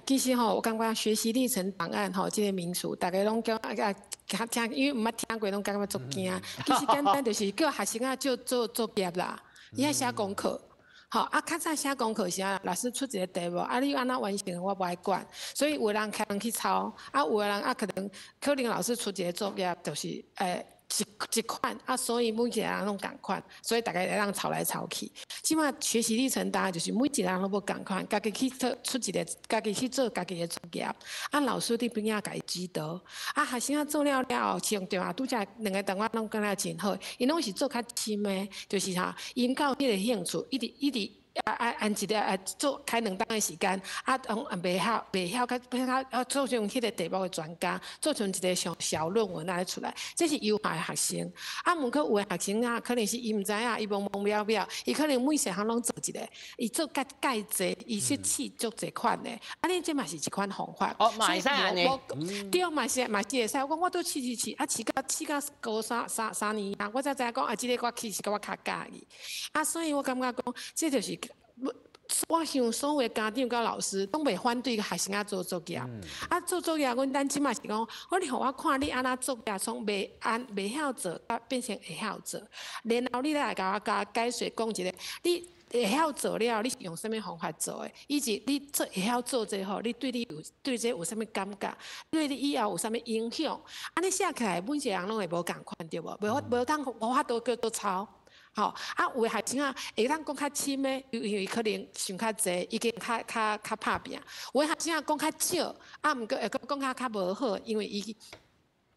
Speaker 5: 其实吼，我感觉学习历程档案吼，这个名词大家拢叫听，因为唔捌听过，拢感觉足惊。其实简单就是叫学生啊，就做作业啦，伊爱写功课。好啊，较早写功课时啊，老师出一个题目，啊，你安怎完成，我无爱管，所以有的人开人去抄，啊，有的人啊，可能老师出一个作业，就是一款啊，所以每一个人拢共款，所以大家会让吵来吵去。即马学习历程档案就是每一个人拢无共款，家己去出一个，家己去做家己的作业，啊，老师伫边仔家己指导，啊，学生啊做了后，像对啊，拄则两个同学拢感觉真好，因拢是做较深的，就是因到迄个兴趣，一直。按一个做开2档的时间，袂晓做成迄个题目的专家，做成一个小论文来出来，这是优化的学生。啊，毋过有的学生啊，可能是伊毋知影，伊懵懵了了，伊可能每一项拢做一个，伊做介济，伊去试足侪款的，啊，你这嘛是一款方法。
Speaker 1: 哦，嘛会使安尼。
Speaker 5: 对，嘛是会使。我都试，啊，试到高3年啊，我才知影讲啊，这个我其实我较介意。啊，所以我感觉讲，这就是。我想所有家长甲老师拢袂反对学生做作业，啊做作业，阮咱即马是讲，你互我看你安怎作业，从袂晓做，变成会晓做，然后你来甲我解说讲一个，你会晓做了，你是用啥物方法做的？以及你做会晓做这好，你对这有啥物感觉？对你以后有啥物影响？安尼写起来，每一个人拢会无共款对无？无法度叫做抄。好啊，有的学生啊，会当讲较深的，因为可能想较济，已经较拍拼；有的学生啊讲较少，啊，毋过会讲较无好，因为伊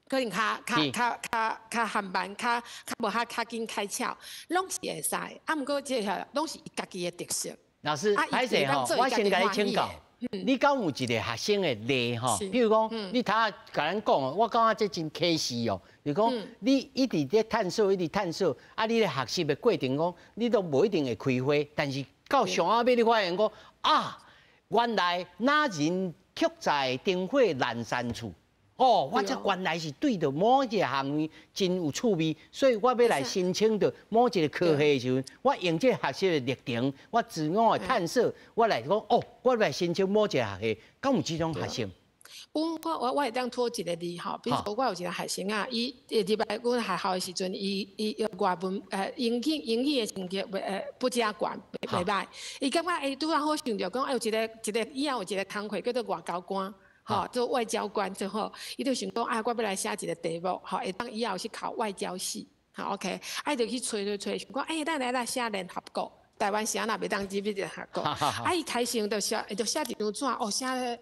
Speaker 5: 可能较含慢，较无较紧开窍，拢是会使。啊，毋过这下拢是伊家己的特色。
Speaker 1: 老师，歹势吼，我先甲你请教。你敢有一个学生的例吼？比如讲，你甲咱讲哦，我感觉这真可惜哦。就讲你一直在探索，啊，你咧学习的过程讲，你都无一定会开花，但是到上后尾你发现讲啊，原来那人却在灯火阑珊处。哦，我这原来是对着某一个行业真有趣味，所以我要来申请到某一个科系的时候，我用这学习的历程，我自我的探索，我来讲哦，我来申请某一个学系，敢有这种学生？
Speaker 5: 我会当拖一个例吼，比如说我有一个学生啊，伊入来阮学校的时阵，伊外文英语的成绩不加悬，袂歹。伊感觉拄好想着讲，有一个以后有一个工课叫做外交官。吼，做外交官之后，伊就想讲，我要来写一个题目，吼，会当以后去考外交系，好 OK，就去找，想讲，咱来写联合国，台湾写哪袂当入联合国，伊开心就写一张纸，写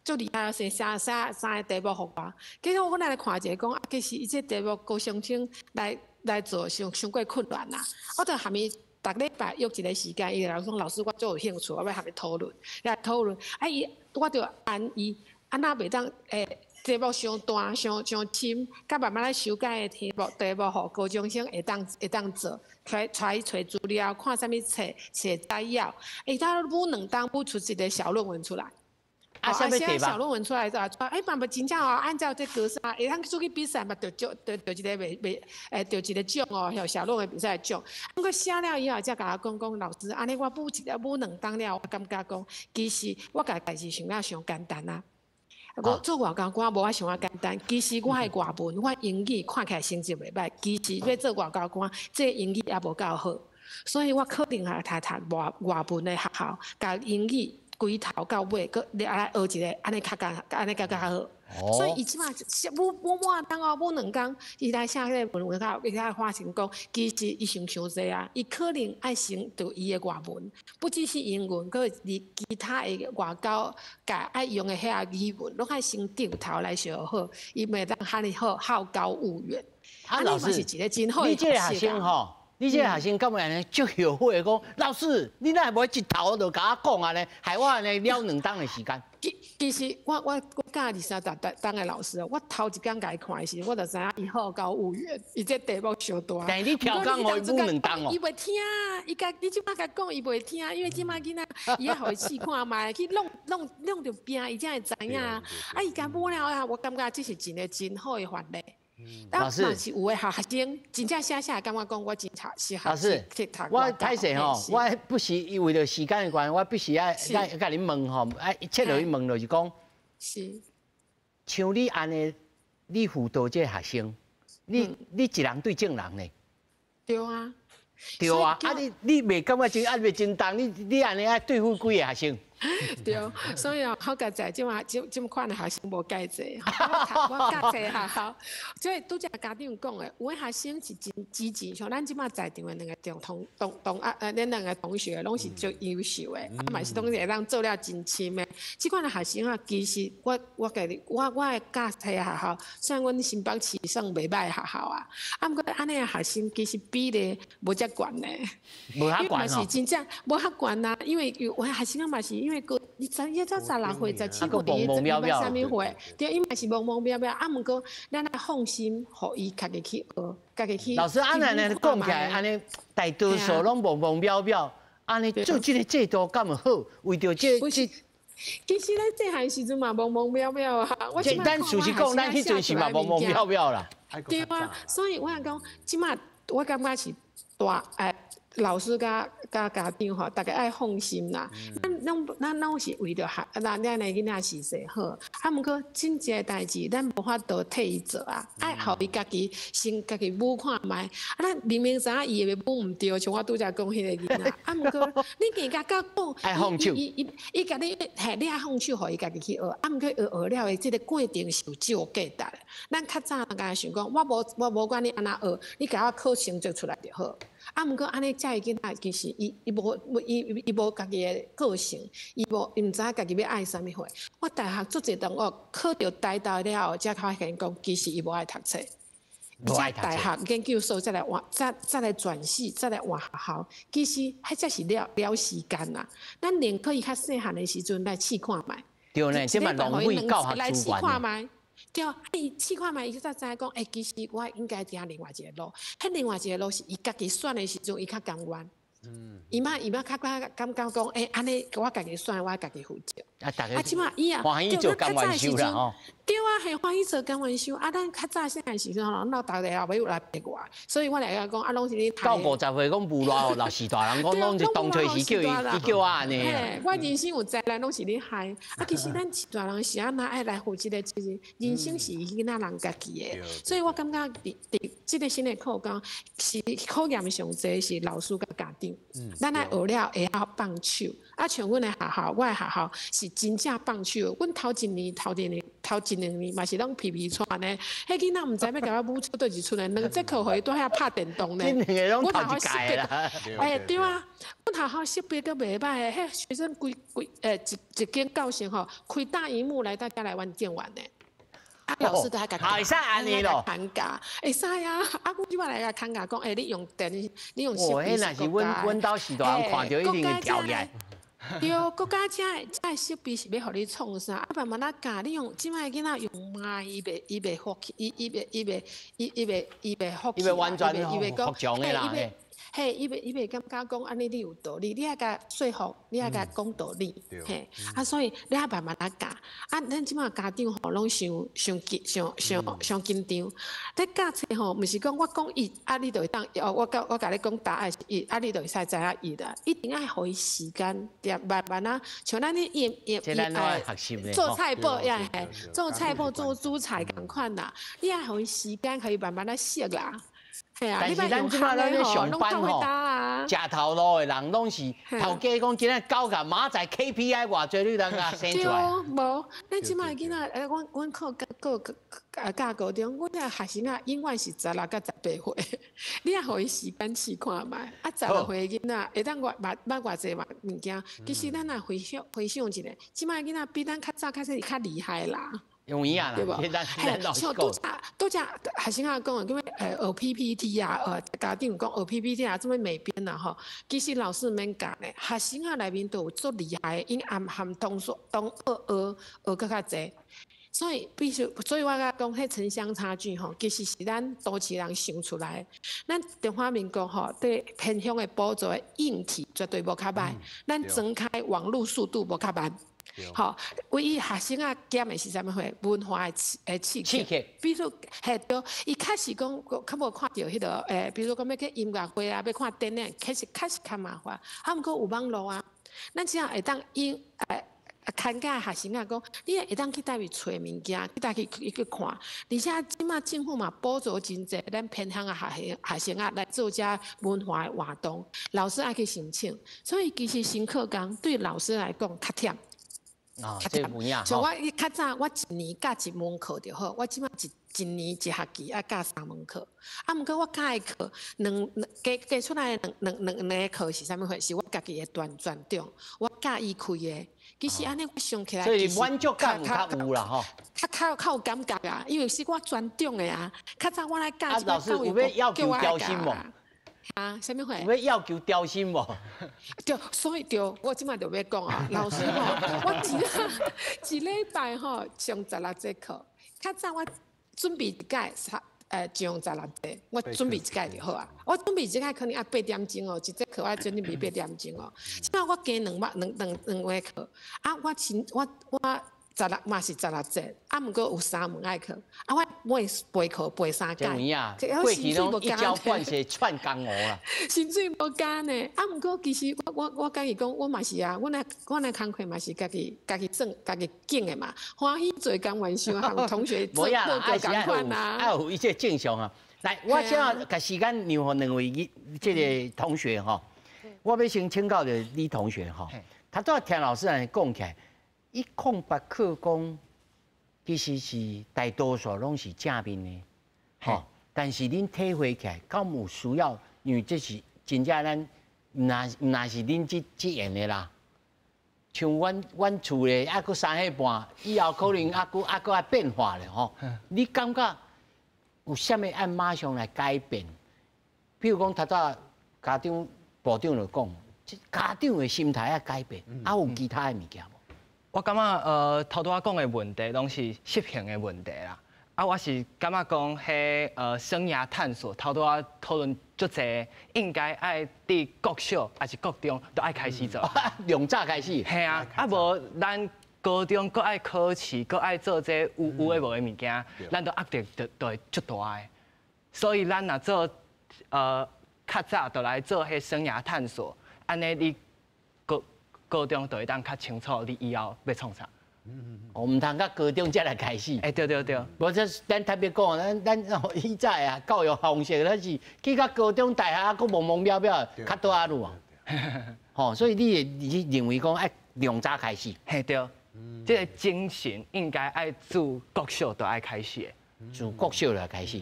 Speaker 5: 足厉害，先写3个题目互我，结果我来看一下，讲，其实伊这题目高上清来做，伤过困难啦，我就含伊。逐礼拜约一个时间，伊来讲老师，我最有兴趣，我要和你讨论，我就按伊。安那袂当题目伤大、伤深，甲慢慢来修改的题目，互高中生会当做，找资料，看啥物册摘要，他每2档每出一个小论文出来。
Speaker 1: 啥物题目？
Speaker 5: 小论文出来就嘛真正哦，按照这格式，会当出去比赛嘛，得一个得一个奖哦，小论文比赛的奖。不过写了以后，才甲我讲，老师，安尼我每2档了，我感觉讲，其实我家己是想了上简单啊。我做外交官无我想啊简单，其实我的外文，我英语看起来成绩袂歹，其实要做外交官，这英语也无够好，所以我可能来读外文的学校，甲英语规头到尾，佮来学一个，安尼较好。所以伊即马每当哦，每2工，伊来写迄个论文，伊来发现讲，其实伊想济啊，伊可能爱成就伊的外文，不只是英文，佮其他的外交甲爱用的遐语文，拢爱先掉头来学好，伊袂当哈哩好高骛远。
Speaker 1: 老师，你这个学生吼？你这个学生敢会安尼足后悔讲，老师，你哪会一头就甲我讲安尼，害我安尼了2档的时间。
Speaker 5: 其实我教23档的老师，我头一天甲伊看的时，我就知影伊好高骛远，伊这题目伤大。
Speaker 1: 但你调讲互伊补2档哦。
Speaker 5: 伊袂听，你即摆甲讲伊袂听，因为即摆囡仔伊要互伊试看卖，去弄着病，伊才会知影。伊甲补了啊，我感觉这是一个真好的范例。
Speaker 1: 老师，
Speaker 5: 是有的学生真正写感觉讲我真适合。
Speaker 1: 老师，我歹势吼，我不是因为着时间的关系，我必须要甲恁问吼，切落去问就是讲，
Speaker 5: 是，
Speaker 1: 像你安尼，你辅导这学生，你一人对众人呢？
Speaker 5: 对啊。
Speaker 1: 对啊，你袂感觉真袂真重？你安尼爱对付几个学生？
Speaker 5: 对，所以好佳在即款的学生无介济，我教济学校，所以拄则家长讲的，有的学生是真积极，像咱即马在场的两个恁两个同学拢是足优秀的，嘛是拢会当做了真深的。即款的学生啊，其实我的教济学校，虽然阮新北市算袂歹的学校啊，毋过安尼的学生其实比例无遮悬呢，
Speaker 1: 无遐悬
Speaker 5: 是真正无遐悬啊，因为有的学生啊嘛是。因为个16岁、17岁、23岁，对，伊嘛是懵懵表表，毋过咱来放心，互伊家己去学，家己去。
Speaker 1: 老师，安尼讲起来，安尼大多数拢懵懵表表，安尼做这个制度咁好，为着这。
Speaker 5: 其实咱这汉时阵嘛懵懵表表啊，
Speaker 1: 简单事实讲，咱迄阵是嘛懵懵表表啦。
Speaker 5: 对啊，所以我讲，即马我感觉是大老师甲家长吼，大家爱放心啦。咱拢是为着咱的囡仔是说好，毋过真正的代志，咱无法度替伊做啊。爱互伊家己先家己舞看卖。咱明明知影伊的舞毋对，像我拄则讲迄个囡仔。毋过你硬甲讲，
Speaker 1: 爱放手，
Speaker 5: 伊甲你你爱放手，互伊家己去学。毋过学了的这个过程是有少价值的。咱较早敢想讲，我无管你安那学，你甲我考成绩出来就好。毋过安尼遮个囡仔其实伊无家己的个性，伊毋知影家己要爱啥物货。我大学做一同学考到台大了后，才发现讲其实伊无爱读册。大学研究所再来转系，再来换学校，其实迄才是了时间啦。咱宁可伊较细汉的时阵来试看卖。
Speaker 1: 对呢，即嘛浪费教学
Speaker 5: 来
Speaker 1: 资源。
Speaker 5: 对，伊试看卖，伊才知影讲，其实我应该行另外一个路。迄另外一个路是伊家己选的时阵，伊较甘愿。伊嘛较感觉讲，安尼我家己选，我家己负责。即马伊啊，
Speaker 1: 欢喜做甘愿收啦吼。
Speaker 5: 对啊，系欢喜做甘愿收。咱较早细汉时阵吼，咱大家也要来逼我，所以我来讲，拢是你。
Speaker 1: 到50岁讲无偌老是大人讲，拢是当初是叫伊叫我安尼。
Speaker 5: 我人生有灾难，拢是你害。其实咱是大人是安那爱来负责的，就是人生是囡仔人家己的。所以我感觉伫这个新的课纲是考验上侪是老师甲家长。咱来学了会晓放手，像阮的学校，我的学校是真正放手。阮头一两年嘛是拢皮皮喘呢，迄囡仔毋知要甲我舞出倒一出来，两节课互伊在遐拍电动呢。
Speaker 1: 我头一届啦。
Speaker 5: 对啊，阮学校设备都袂歹的，迄学生一间教室吼开大荧幕来，大家来玩电玩呢。老师都还甲
Speaker 1: 会使安尼咯，
Speaker 5: 看教，会使啊！阮即摆来甲看教讲，你用电，你用设备
Speaker 1: 是若是阮兜时代人看到一定会跳起来。
Speaker 5: 对，国家遮设备是要互你创啥？慢慢仔教，你用即摆囡仔用麦，伊袂复起，伊袂复起，
Speaker 1: 伊袂完全复强的啦。
Speaker 5: 嘿，伊袂感觉讲安尼你有道理，你爱甲说服，你爱甲讲道理，嘿，所以你爱慢慢仔教。咱即马家长吼拢伤紧张。在教册吼，毋是讲我讲伊，你就会当，我甲你讲答案是伊，你就会使知影伊的，一定爱互伊时间，慢慢仔，像咱做菜脯也系，做菜脯做煮菜共款啦，你爱互伊时间，可以慢慢仔熟啦。
Speaker 1: 但是咱即摆咱咧上班吼，食头路的人拢是头家讲今仔9个，明仔载 KPI 偌济你当啊生出来。
Speaker 5: 无，咱即摆囡仔，阮考教高中，阮遐学生啊，永远是16到18岁。你也互伊时间试看卖，16岁囡仔会当捌偌济物件。其实咱也回想一下，即摆囡仔比咱较早是较厉害啦。
Speaker 1: 容易啊，
Speaker 5: 对不？像拄则学生啊讲，叫学 PPT 啊，家长讲学 PPT 啊，做咩美编啊吼？其实老师免教咧，学生啊内面都有足厉害，因含同学更较济。所以所以我甲讲，迄城乡差距吼，其实是咱都市人想出来。咱中华民国吼，对偏乡的补助的硬体绝对无较歹，咱整开网络速度无较慢。吼，唯一学生啊减的是啥物货？文化的刺激，比如对，伊开始讲较无看到迄个比如讲要去音乐会啊，要看电影，开始较麻烦。啊，毋过有网络啊，咱只要会当看教学生啊，讲你会当去倒位找物件，去倒去看。而且即马政府嘛补助真济，咱偏乡啊学生啊来做遮文化的活动，老师爱去申请。所以其实新课纲对老师来讲较忝。
Speaker 1: 这分野
Speaker 5: 像我较早，我一年教一门课就好，我即马一年一学期要教3门课。啊，毋过我教的课，加出来的两个课是啥物货？是我家己的专长，我教伊开的。其实安尼我想起来，
Speaker 1: 所以满足感较有啦吼。
Speaker 5: 较有感觉啊，因为是我专长的啊。较早我来教一
Speaker 1: 老师有要求调薪无？
Speaker 5: 啊，啥物货？
Speaker 1: 有要求调薪无？
Speaker 5: 对，所以对，我即摆就要讲啊，老师吼，我一礼拜吼上16节课，较早我准备一届上16节，我准备一届就好啊。我准备一届可能要8点钟哦，一节课我准备8点钟哦。即摆我加两节课，啊，我16嘛是16节，啊，毋过有3门爱课，啊，我背课背3届。
Speaker 1: 有影，过去拢一朝半夕串江湖啦。
Speaker 5: 薪水无加呢，啊，毋过其实我甲伊讲，我嘛是啊，我那工课嘛是家己算家己拣的嘛，欢喜做工完想和同学做报告共款啊。
Speaker 1: 爱有一些正常啊。来，我现在甲时间让互两位这个同学吼，我要先请教的李同学吼，他都要听老师来讲起来。108课纲其实是大多数拢是正面的，吼。但是恁体会起来，敢有需要？因为这是真正咱唔那是恁这样的啦。像阮厝咧，还佫3岁半，以后可能还佫爱变化咧吼。你感觉有啥物按马上来改变？比如讲，头早家长部长就讲，家长的心态要改变，还有其他的物件无？
Speaker 2: 我感觉头拄仔讲的问题，拢是适性的问题啦。啊，我是感觉讲，迄生涯探索，头拄仔讨论足济，应该爱伫国小还是国中都爱开始做。
Speaker 1: 从早开始。
Speaker 2: 系啊，啊无咱高中搁爱考试，搁爱做这有诶无诶物件，咱都压力就会足大诶。所以咱若做较早就来做迄生涯探索，安尼你。高中就会当较清楚，你以后要创啥。
Speaker 1: 我唔通到高中才来开始。
Speaker 2: 对。
Speaker 1: 无这咱特别讲，咱以前啊，教育方式那是去到高中、大学啊，佫懵懵了了，较多啊路啊。吼，所以你认为讲爱从早开始？
Speaker 2: 嘿对，这个精神应该爱自国小就爱开始的。
Speaker 1: 自国小就开始。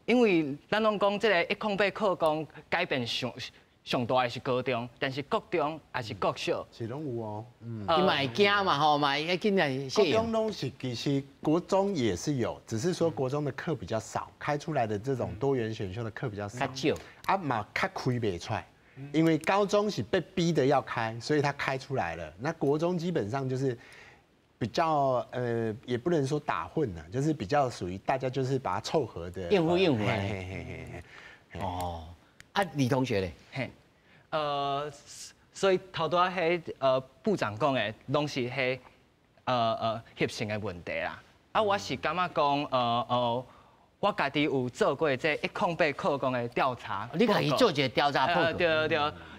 Speaker 2: 因为咱拢讲这个108课纲改变上大的是高中，但是国中还是国小，
Speaker 4: 是拢有哦。
Speaker 1: 你嘛会惊嘛吼，嘛会紧来适应。
Speaker 4: 国中拢是其实国中也是有，只是说国中的课比较少，开出来的这种多元选修的课比较少。
Speaker 1: 较少。
Speaker 4: 啊嘛，开不出来，因为高中是被逼的要开，所以他开出来了。那国中基本上就是比较也不能说打混了，就是比较属于大家就是把它凑合的。
Speaker 1: 应付。哦。啊，李同学咧，
Speaker 2: 嘿，所以头拄仔部长讲的，拢是翕性的问题啦。啊，我是感觉讲我家己有做过这108课纲的调查。
Speaker 1: 你家己做一个调查报告？
Speaker 2: 对，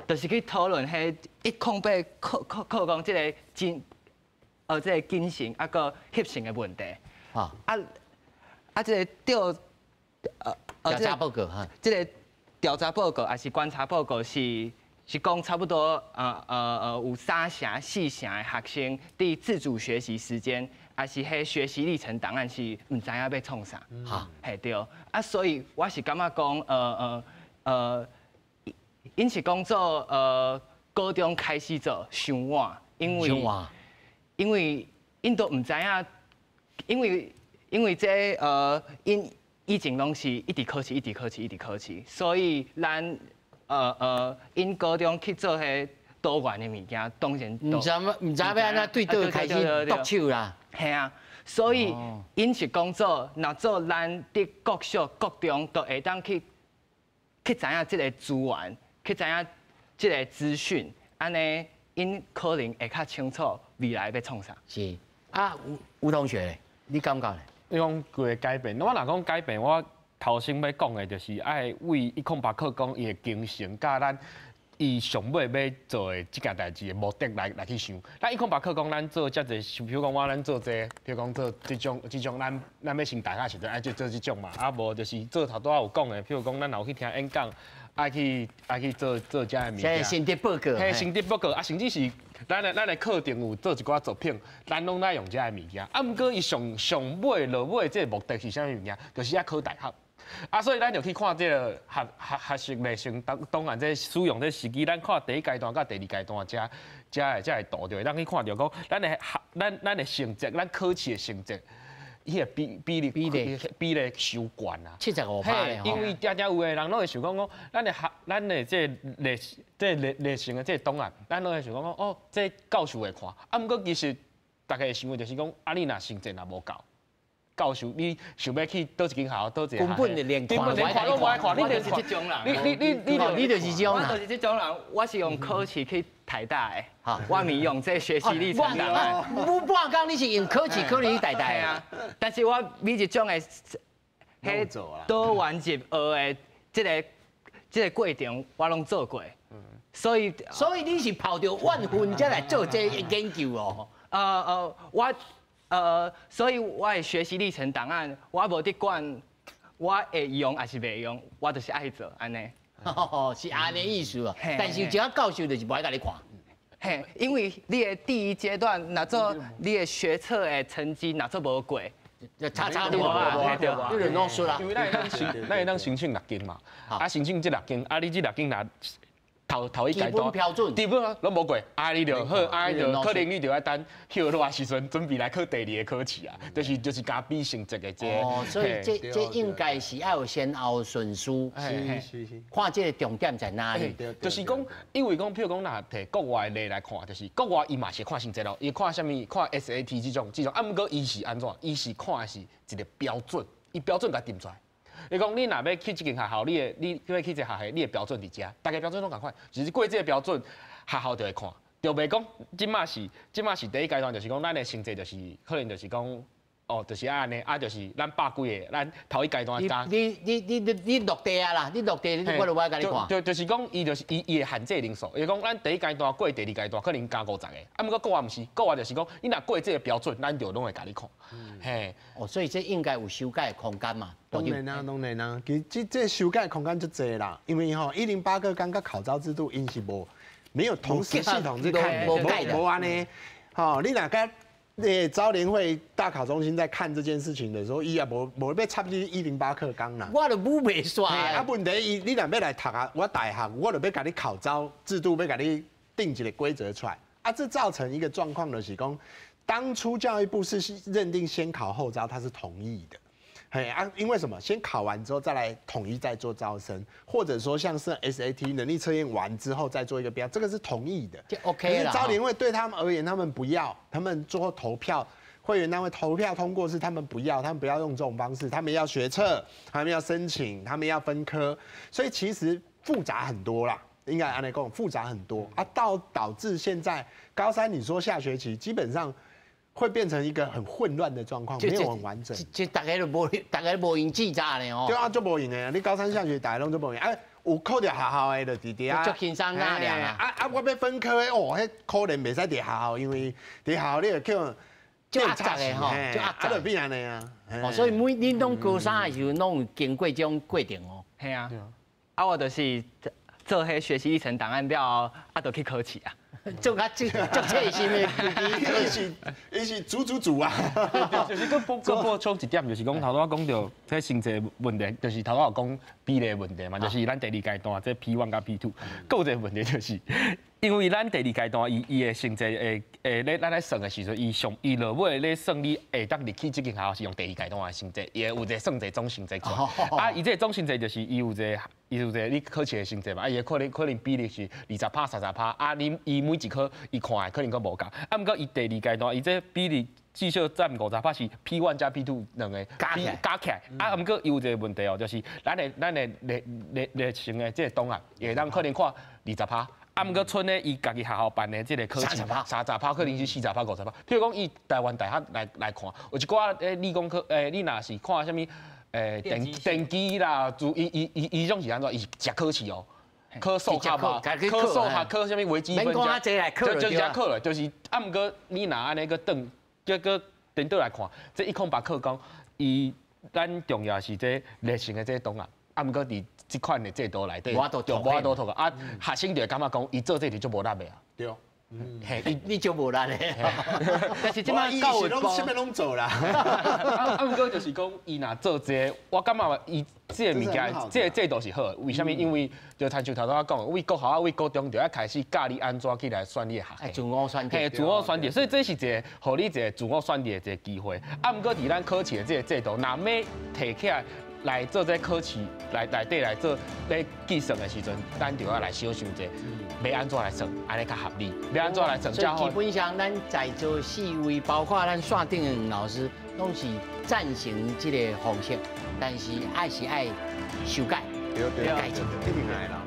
Speaker 2: 就是去讨论迄108课纲这个这个精神啊个翕性的问题。这个调
Speaker 1: 查报告哈，
Speaker 2: 这个。调查报告还是观察报告是讲差不多有3成4成的学生伫自主学习时间，还是迄学习历程档案是唔知影要创啥，系对。啊，所以我是感觉讲因是讲做高中开始做伤晚，因为因都唔知影，因为这以前拢是一直考试，所以咱因高中去做迄多元的物件，当然
Speaker 1: 唔知要安怎对倒开始剁手啦。
Speaker 2: 系啊，所以因是讲做，若做咱伫国小、国中都会当去知影即个资源，去知影即个资讯，安尼因可能会较清楚未来要创啥。
Speaker 1: 是啊，吴同学，你感觉呢？
Speaker 3: 你讲规个改变，我若讲改变，我头先要讲的就是爱为108课纲伊的精神，甲咱伊上尾要做的即件代志的目的来去想。咱108课纲咱做遮济，比如讲咱做这，比如讲做即种咱要升大学时阵爱做即种嘛，啊无就是做头拄仔有讲的，比如讲咱有去听演讲，爱去做遮的物件。
Speaker 1: 心得报告。
Speaker 3: 嘿，心得报告啊，甚至是咱的课程有做一寡作品，咱拢爱用遮的物件。啊，毋过伊上尾落尾即个目的是啥物件？就是要考大学。啊，所以咱就去看这个学习类型当然这使用这时机，咱看第一阶段甲第二阶段才会度着，咱去看着讲咱的成绩，咱考试的成绩，迄个比例收悬啊
Speaker 1: ，75%
Speaker 3: 因为常有的人拢会想讲，咱的这类型的这档案，咱拢会想讲哦，这教授会看，啊，毋过其实大家想的就是讲，啊，你若成绩若无够。教授，你想要去倒一间校，倒一个
Speaker 1: 根本就连看
Speaker 2: 都无爱看，你就是这种人。
Speaker 1: 你就是这种人。
Speaker 2: 我就是这种人，我是用考试去台大的，我咪用这学习历程档案。
Speaker 1: 半工你是用考试考虑去台大
Speaker 2: 啊？但是我每一种的，迄倒完入学的这个过程，我拢做过。所以
Speaker 1: 你是跑着万分才来做这研究哦。
Speaker 2: 所以我的学习历程档案，我无得管，我会用还是袂用，我就是爱做安尼。
Speaker 1: 是安尼意思啊。但是一个教授就是不爱甲你看。
Speaker 2: 嘿，因为你的第一阶段，若做你的学测的成绩若做无过，
Speaker 1: 差多啊，对吧？你就弄输啦。
Speaker 3: 因为咱会当申请6间嘛，啊申请这6间，啊你这6间若头一阶段，
Speaker 1: 基本标准，
Speaker 3: 基本拢无过，啊你就好，啊就可能你就要等休热时阵准备来考第2个考试啊，就是加比成绩的这。
Speaker 1: 哦，所以这应该是要有先后顺序，是看这个重点在哪里。
Speaker 3: 就是讲，因为讲，譬如讲，若摕国外例来看，就是国外伊嘛是看成绩咯，伊看啥物？看 SAT 这种，啊毋过伊是安怎？伊是看的是一个标准，伊标准甲定出来。你讲你若要去这间学校，你要去这学校，你的标准伫遮，大家标准拢共款，就是过这个标准，学校就会看，就袂讲，即马是第一阶段，就是讲咱的成绩就是可能就是讲，哦，就是安尼，啊，就是咱百几个，咱头一阶段加。
Speaker 1: 你落地啊啦，你落地，我就我甲你看。
Speaker 3: 就是讲，伊的限制因素，伊讲咱第一阶段过第2阶段，可能加50个，啊，毋过国外毋是，国外就是讲，你若过这个标准，咱就拢会甲你看。嘿，
Speaker 1: 所以这应该有修改的空间嘛。
Speaker 4: 当然啊，其实这修改空间就多啦，因为108课纲甲考招制度因是没有同时系统去看的，无安尼。你若甲招联会大考中心在看这件事情的时候，伊也无要插进108课纲啦。
Speaker 1: 我就武袂煞。
Speaker 4: 啊，问题你若要来读啊，我大学我就要甲你考招制度，要甲你定一个规则出来。啊，这造成一个状况就是讲，当初教育部是认定先考后招，他是同意的。因为什么？先考完之后再来统一再做招生，或者说像是 SAT 能力测验完之后再做一个标，这个是同意的，
Speaker 1: 就 OK 了。
Speaker 4: 可是招联会对他们而言，他们不要，他们最后投票，会员单位投票通过是他们不要，他们不要用这种方式，他们要学测，他们要申请，他们要分科，所以其实复杂很多啦。应该按来讲复杂很多啊，导致现在高三你说下学期基本上。会变成一个很混乱的状况，没有很完整。
Speaker 1: 就大家都无用记账呢哦。
Speaker 4: 对啊，就无用的。你高三下学大家拢就无用。有考着学校的就伫底啊。
Speaker 1: 就轻松那俩
Speaker 4: 啊！我要分科的哦，迄可能袂使伫学校，因为伫学校你就
Speaker 1: 就压榨的吼，就压榨。
Speaker 4: 就变安尼啊。
Speaker 1: 所以恁拢高三的时候，拢有经过这种过程哦。
Speaker 2: 系啊。我就是做迄学习历程档案表，就去考试啊。
Speaker 1: 做切心的，
Speaker 4: 伊是煮啊！
Speaker 3: 就是补充一点，就是讲头拄仔讲到这成绩问题，就是头拄有讲比例问题嘛，就是咱第2阶段这 P1 甲 P2，有一个问题就是，因为咱第2阶段伊的成绩咱来算的时阵，伊落尾咧算你会当入去这间学校是用第2阶段的成绩，伊有一个算一个总成绩出来。啊，伊这个总成绩就是伊有一个你考试的成绩嘛，啊，伊可能比例是20%、30%，啊，伊每一科伊看的可能佫无共，啊，毋过伊第2阶段伊这比例至少占50%是 P1 加 P2 两个加起来，啊，毋过有一个问题哦，就是咱的历程的这个档案，会当可能看20%。啊，毋过剩咧伊家己学校办的即个考试，30%可能是40%、50%。譬如讲，以台湾大学来看，有一寡理工科，你若是看啥物，电机啦，伊种是安怎？伊食考试哦，考数学嘛，考数学，考啥物微积分，就直接考了，就是啊，毋过你若安尼个颠倒来看，这108课纲，伊咱重要是这热性的这档案，啊，毋过伫这款的制度内底，我都读个啊，学生就会感觉讲，伊做这就无力的啊。对。
Speaker 1: 嘿，你就无力嘞。但是即摆
Speaker 4: 教育拢啥物拢做啦。
Speaker 3: 啊，毋过就是讲，伊若做这，我感觉伊这个物件，这个制度是好。为什么？因为就亲像头我讲，为国校啊，为高中就要开始教你安怎去来选你的学
Speaker 1: 系。自我选择。
Speaker 3: 自我选择，所以这是一个，互你一个自我选择的一个机会。啊，毋过伫咱考试的这个制度，若要摕起来做这考试内底来做咧计算的时阵，咱就要来小想者，要安怎来算，安尼较合理。要安怎来算较好？
Speaker 1: 基本上，咱在座4位，包括咱线顶的黄老师，拢是赞成这个方式，但是爱修改，改进。
Speaker 4: 一定爱啦。